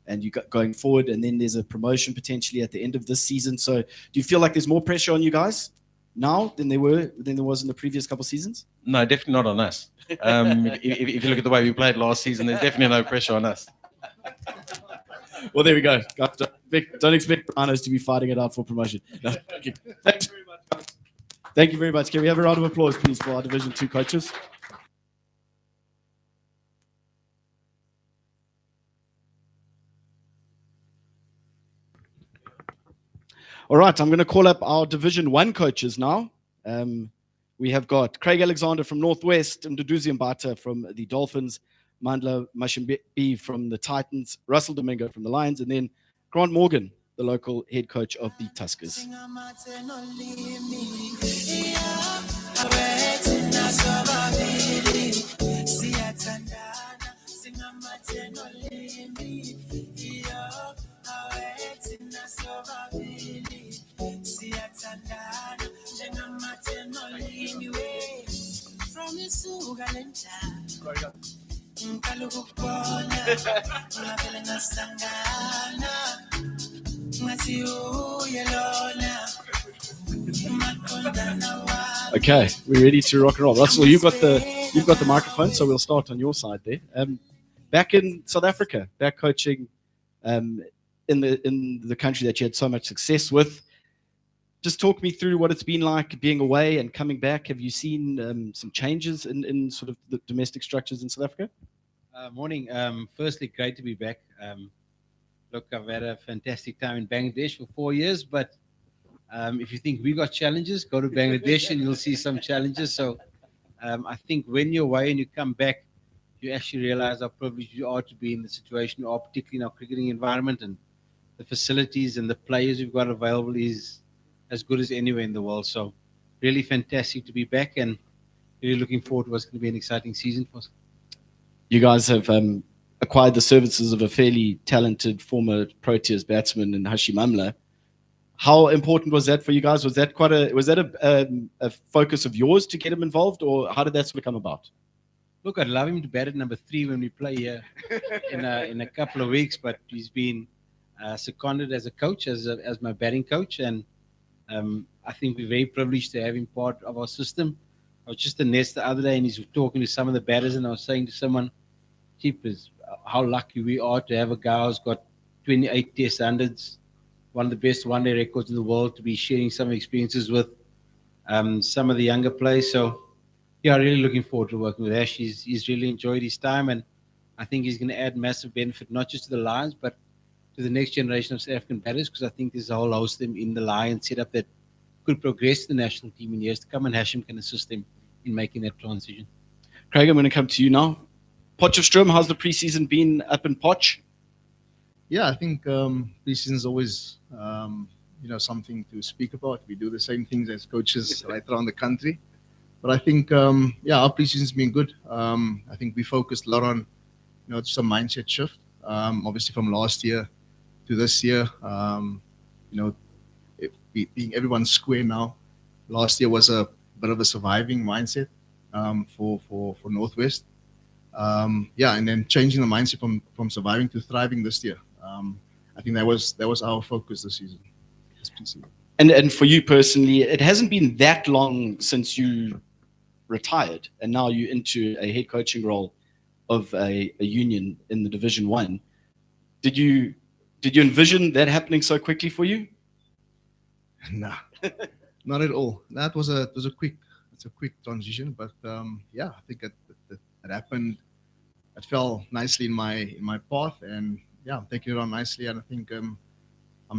and you got going forward, and then there's a promotion potentially at the end of this season. So do you feel like there's more pressure on you guys now than there was in the previous couple of seasons? No, definitely not on us. If you look at the way we played last season, there's definitely no pressure on us. Well, there we go. Don't expect Rhinos to be fighting it out for promotion. No, okay. Thank you very much. Can we have a round of applause, please, for our Division 2 coaches? All right, I'm going to call up our Division 1 coaches now. We have got Craig Alexander from Northwest, Mduduzi Mbata from the Dolphins, Mandla Mashimbi from the Titans, Russell Domingo from the Lions, and then Grant Morgan, the local head coach of the Tuskers. Okay, we're ready to rock and roll. Russell, you've got the microphone, so we'll start on your side there. Back in South Africa, back coaching in the country that you had so much success with. Just talk me through what it's been like being away and coming back. Have you seen some changes in sort of the domestic structures in South Africa? Morning. Firstly, great to be back. Look, I've had a fantastic time in Bangladesh for 4 years, but if you think we got challenges, go to Bangladesh and you'll see some challenges. So I think when you're away and you come back, you actually realize how privileged you are to be in the situation you are, particularly in our cricketing environment, and the facilities and the players we've got available is as good as anywhere in the world. So really fantastic to be back and really looking forward to what's going to be an exciting season for us. You guys have acquired the services of a fairly talented former Proteas batsman in Hashim Amla. How important was that for you guys? Was that a focus of yours to get him involved, or how did that sort of come about? Look, I'd love him to bat at number 3 when we play here in a couple of weeks, but he's been seconded as a coach, as my batting coach, and I think we're very privileged to have him part of our system. I was just in Nest the other day, and he's talking to some of the batters, and I was saying to someone, "Jeepers, how lucky we are to have a guy who's got 28 Test hundreds, one of the best one-day records in the world, to be sharing some experiences with some of the younger players." So, yeah, really looking forward to working with Ash. He's really enjoyed his time, and I think he's going to add massive benefit, not just to the Lions, but to the next generation of South African batters, because I think there's a whole host of them in the Lions setup that could progress to the national team in years to come, and Hashim can assist them in making that transition. Craig, I'm going to come to you now. Potchefstroom, how's the preseason been up in Potch? Yeah, I think preseason is always something to speak about. We do the same things as coaches right around the country, but I think our preseason's been good. I think we focused a lot on just a mindset shift. Obviously from last year to this year, being everyone's square now. Last year was a bit of a surviving mindset for Northwest. And then changing the mindset from surviving to thriving this year. I think that was our focus this season. And for you personally, it hasn't been that long since you retired, and now you're into a head coaching role of a union in the Division 1. Did Did you envision that happening so quickly for you? No, not at all. That was a quick transition, but yeah, I think it happened. It fell nicely in my path, and yeah, I'm taking it on nicely, and I think I'm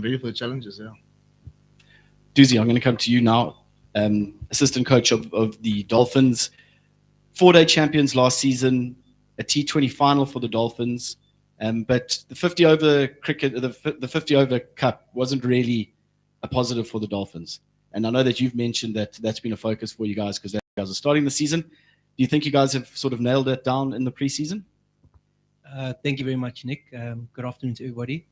ready for the challenges. Yeah. Doozy, I'm going to come to you now. Assistant coach of the Dolphins, 4-day champions last season, a T20 final for the Dolphins, but the 50 over cricket, the 50 over cup wasn't really a positive for the Dolphins. And I know that you've mentioned that that's been a focus for you guys because you guys are starting the season. Do you think you guys have sort of nailed it down in the preseason? Thank you very much, Nick. Good afternoon to everybody.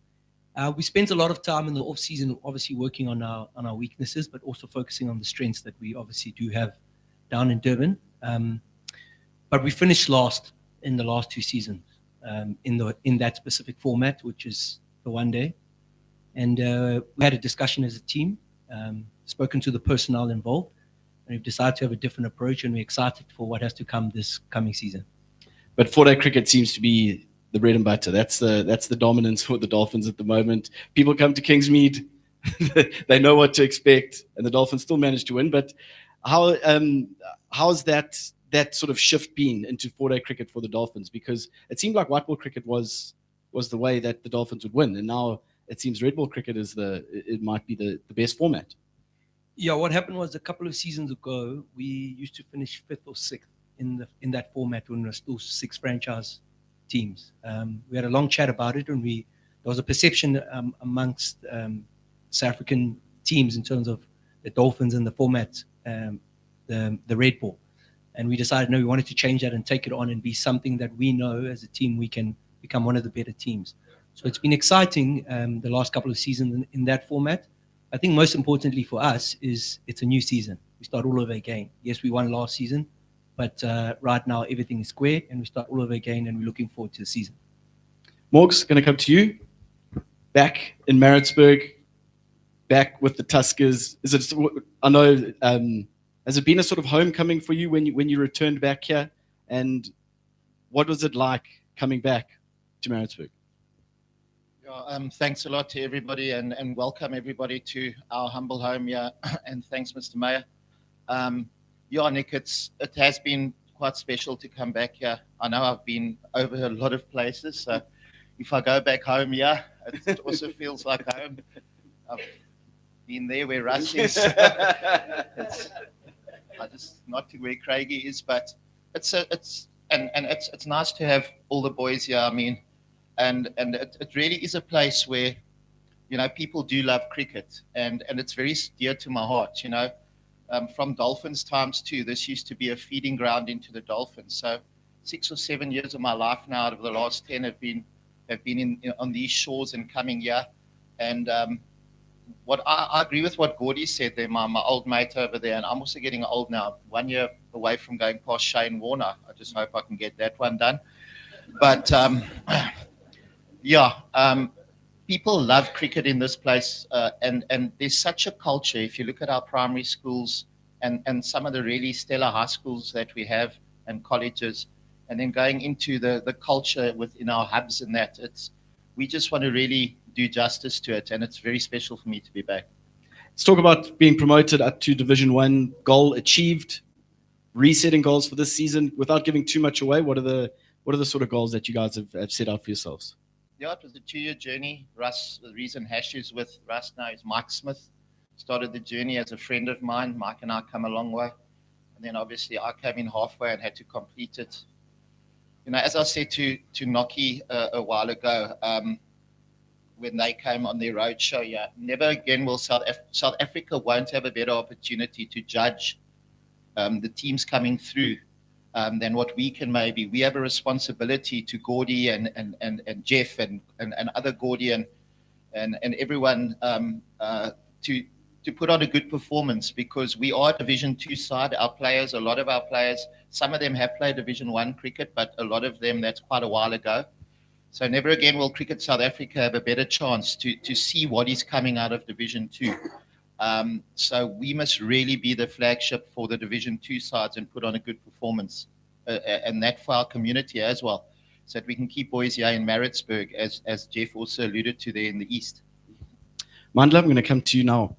We spent a lot of time in the off season, obviously working on our weaknesses, but also focusing on the strengths that we obviously do have down in Durban. But we finished last in the last 2 seasons in that specific format, which is the 1 day. And we had a discussion as a team, spoken to the personnel involved, and we've decided to have a different approach, and we're excited for what has to come this coming season. But 4-day cricket seems to be the bread and butter. That's the dominance for the Dolphins at the moment. People come to Kingsmead, they know what to expect, and the Dolphins still manage to win. But how's that sort of shift been into 4-day cricket for the Dolphins? Because it seemed like white ball cricket was the way that the Dolphins would win, and now it seems red ball cricket is it might be the best format. Yeah, what happened was a couple of seasons ago, we used to finish 5th or 6th in that format when there were still 6 franchise teams. We had a long chat about it, and there was a perception amongst South African teams in terms of the Dolphins and the format, the red ball. And we decided, no, we wanted to change that and take it on and be something that we know as a team we can become one of the better teams. So it's been exciting the last couple of seasons in that format. I think most importantly for us is it's a new season. We start all over again. Yes, we won last season, but right now everything is square and we start all over again, and we're looking forward to the season. Morgs, going to come to you. Back in Maritzburg, back with the Tuskers. I know, has it been a sort of homecoming for you when you returned back here? And what was it like coming back to Maritzburg? Thanks a lot to everybody, and welcome everybody to our humble home here. And thanks, Mr. Mayor. Yeah, Nick, it has been quite special to come back here. I know I've been over a lot of places, so if I go back home here, it also feels like home. I've been there where Russ is. I just not to where Craigie is, but it's nice to have all the boys here. I mean, and it really is a place where, you know, people do love cricket, and it's very dear to my heart. You know, from Dolphins times too, this used to be a feeding ground into the Dolphins. So 6 or 7 years of my life now, out of the last 10, have been on these shores and coming here. And what I agree with what Gordy said there, my old mate over there, and I'm also getting old now. 1 year away from going past Shane Warner. I just hope I can get that one done. But people love cricket in this place, and there's such a culture. If you look at our primary schools and some of the really stellar high schools that we have and colleges, and then going into the culture within our hubs and that, we just want to really do justice to it, and it's very special for me to be back. Let's talk about being promoted up to Division 1, goal achieved, resetting goals for this season. Without giving too much away, what are the sort of goals that you guys have set out for yourselves? Yeah, it was a 2-year journey. Russ, the reason Hash is with Russ now is Mike Smith. Started the journey as a friend of mine. Mike and I come a long way. And then obviously I came in halfway and had to complete it. You know, as I said to Noki a while ago, when they came on their road show, yeah, never again will South Africa won't have a better opportunity to judge the teams coming through than what we can maybe. We have a responsibility to Gordy and Jeff and other Gordy and everyone to put on a good performance, because we are a Division 2 side. Our players, a lot of our players, some of them have played Division 1 cricket, but a lot of them, that's quite a while ago. So never again will Cricket South Africa have a better chance to see what is coming out of Division 2. So we must really be the flagship for the Division 2 sides and put on a good performance, and that for our community as well. so that we can keep boys here in Maritzburg, as Jeff also alluded to there in the east. Mandla, I'm going to come to you now.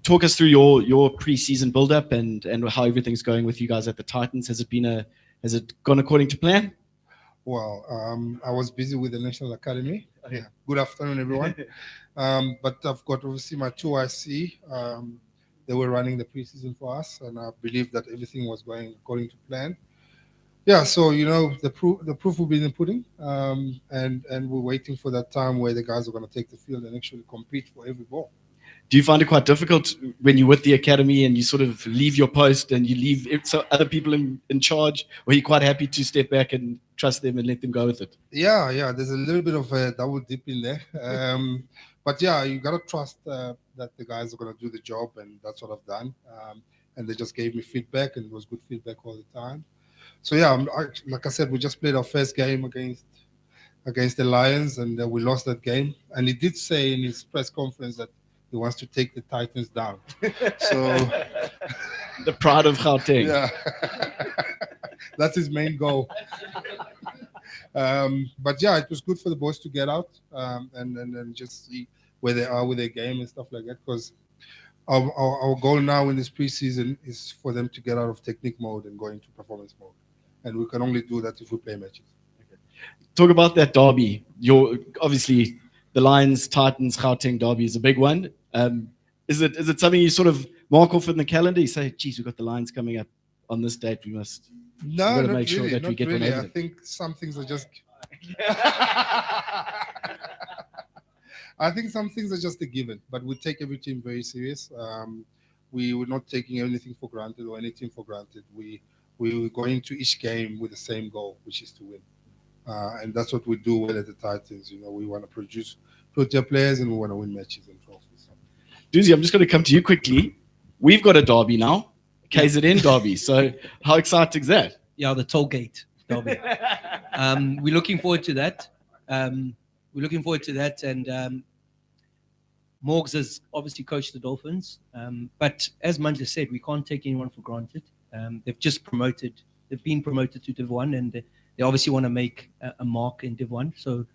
Talk us through your pre-season build-up and how everything's going with you guys at the Titans. Has it gone according to plan? Well, I was busy with the National Academy. Yeah. Good afternoon, everyone. But I've got obviously my two IC. They were running the preseason for us, and I believe that everything was going according to plan. Yeah, so the proof will be in the pudding, and we're waiting for that time where the guys are going to take the field and actually compete for every ball. Do you find it quite difficult when you're with the academy and you sort of leave your post and you leave so other people in charge, or are you quite happy to step back and trust them and let them go with it? Yeah, there's a little bit of a double dip in there. But yeah, you got to trust that the guys are going to do the job, and that's what I've done. And they just gave me feedback, and it was good feedback all the time. So yeah, like I said, we just played our first game against the Lions, and we lost that game. And he did say in his press conference that he wants to take the Titans down. So the pride of Gauteng. Yeah, that's his main goal. But yeah, it was good for the boys to get out and just see where they are with their game and stuff like that. Because our goal now in this preseason is for them to get out of technique mode and go into performance mode, and we can only do that if we play matches. Okay. Talk about that derby. Obviously the Lions Titans Gauteng derby is a big one. Is it something you sort of mark off in the calendar? You say, geez, we've got the Lions coming up on this date. We must not make sure really, that we get really. one over. I think some things are just I think some things are just a given, but we take every team very serious. We're not taking anything for granted or any team for granted. We're going to each game with the same goal, which is to win. And that's what we do well at the Titans. We want to produce protein players, and we want to win matches and trophies. Doozy, I'm just going to come to you quickly. We've got a derby now, KZN derby. So how exciting is that? Yeah, the toll gate derby. We're looking forward to that. And Morgs has obviously coached the Dolphins. But as Mandla said, we can't take anyone for granted. They've been promoted to Div 1, and they obviously want to make a mark in Div 1. So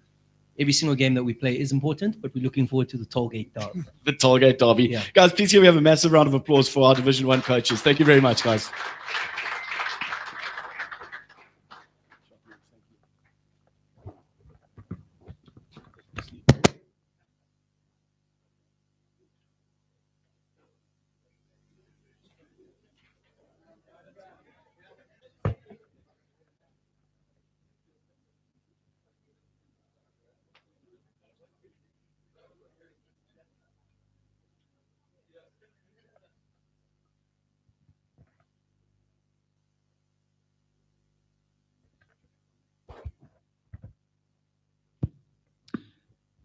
every single game that we play is important, but we're looking forward to the Tollgate derby. The Tollgate derby. Yeah. Guys, please here we have a massive round of applause for our Division 1 coaches. Thank you very much, guys.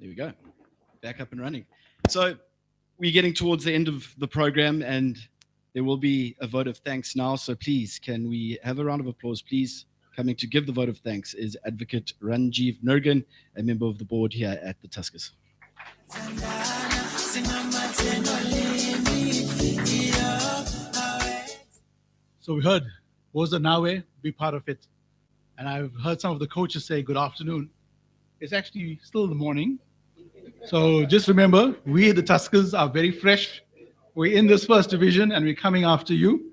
There we go. Back up and running. So we're getting towards the end of the program, and there will be a vote of thanks now. So please, can we have a round of applause, please? Coming to give the vote of thanks is Advocate Ranjeev Nurgan, a member of the board here at the Tuskers. So we heard, was the Nawe, be part of it. And I've heard some of the coaches say good afternoon. It's actually still the morning. So just remember, we the Tuskers are very fresh. We're in this first division and we're coming after you.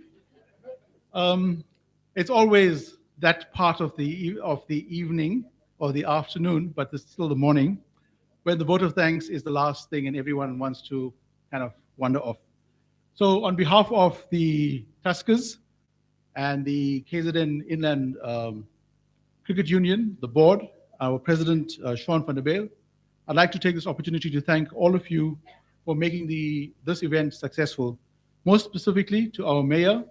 It's always that part of the evening or the afternoon, but it's still the morning, where the vote of thanks is the last thing and everyone wants to kind of wander off. So on behalf of the Tuskers and the KZN Inland Cricket Union, the board, our president, Sean van der Bijl, I'd like to take this opportunity to thank all of you for making this event successful. Most specifically to our mayor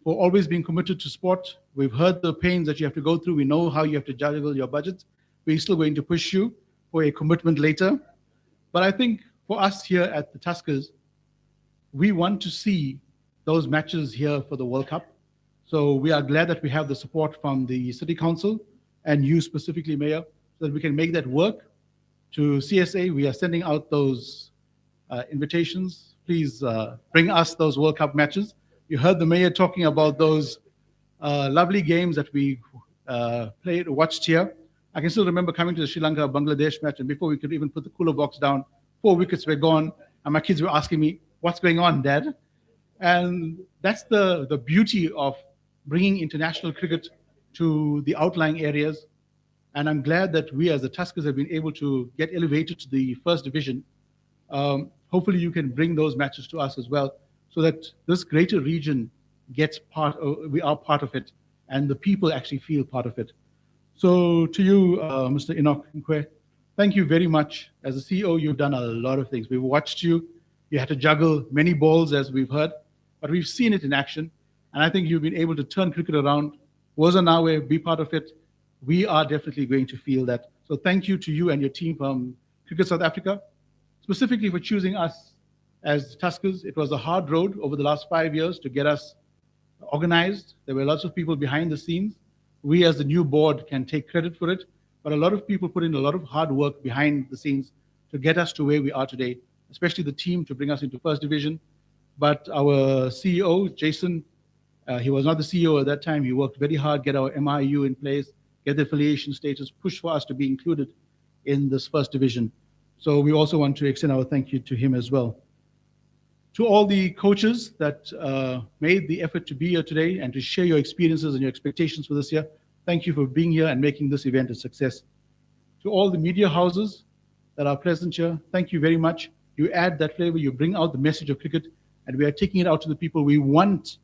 for always being committed to sport. We've heard the pains that you have to go through. We know how you have to juggle your budget. We're still going to push you for a commitment later. But I think for us here at the Tuskers, we want to see those matches here for the World Cup. So we are glad that we have the support from the City Council and you specifically, Mayor, so that we can make that work. To CSA, we are sending out those invitations. Please bring us those World Cup matches. You heard the Mayor talking about those lovely games that we played, watched here. I can still remember coming to the Sri Lanka-Bangladesh match, and before we could even put the cooler box down, 4 wickets were gone, and my kids were asking me, "What's going on, Dad?" And that's the beauty of bringing international cricket to the outlying areas. And I'm glad that we as the Tuskers have been able to get elevated to the first division. Hopefully you can bring those matches to us as well, so that this greater region gets we are part of it, and the people actually feel part of it. So to you, Mr. Enoch Nkwe, thank you very much. As a CEO, you've done a lot of things. We've watched you. You had to juggle many balls, as we've heard, but we've seen it in action. And I think you've been able to turn cricket around. Was on our way, be part of it. We are definitely going to feel that. So thank you to you and your team from Cricket South Africa, specifically for choosing us as Tuskers. It was a hard road over the last 5 years to get us organized. There were lots of people behind the scenes. We as the new board can take credit for it, but a lot of people put in a lot of hard work behind the scenes to get us to where we are today, especially the team to bring us into first division. But our CEO, Jason, he was not the CEO at that time. He worked very hard, get our MIU in place, get the affiliation status, push for us to be included in this first division. So we also want to extend our thank you to him as well. To all the coaches that made the effort to be here today and to share your experiences and your expectations for this year, thank you for being here and making this event a success. To all the media houses that are present here, thank you very much. You add that flavor, you bring out the message of cricket, and we are taking it out to the people. We want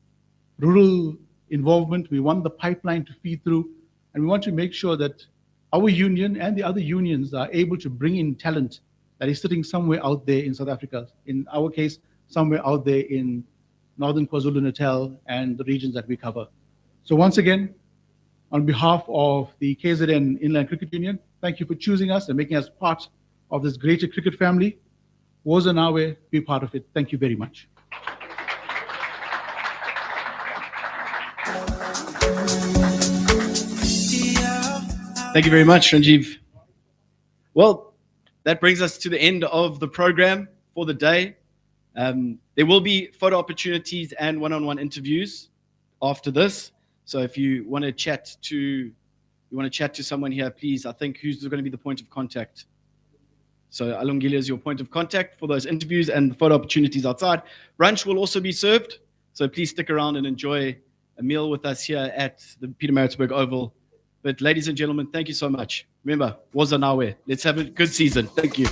rural involvement, we want the pipeline to feed through, and we want to make sure that our union and the other unions are able to bring in talent that is sitting somewhere out there in South Africa. In our case, somewhere out there in northern KwaZulu-Natal and the regions that we cover. So once again, on behalf of the KZN Inland Cricket Union, thank you for choosing us and making us part of this greater cricket family. Was on our way, be part of it. Thank you very much. Thank you very much, Ranjiv. Well, that brings us to the end of the program for the day. There will be photo opportunities and one-on-one interviews after this. So if you want to chat to someone here, please, I think who's going to be the point of contact? So Alungile is your point of contact for those interviews and the photo opportunities outside. Brunch will also be served. So please stick around and enjoy a meal with us here at the Pietermaritzburg Oval. But ladies and gentlemen, thank you so much. Remember, was on our way. Let's have a good season. Thank you.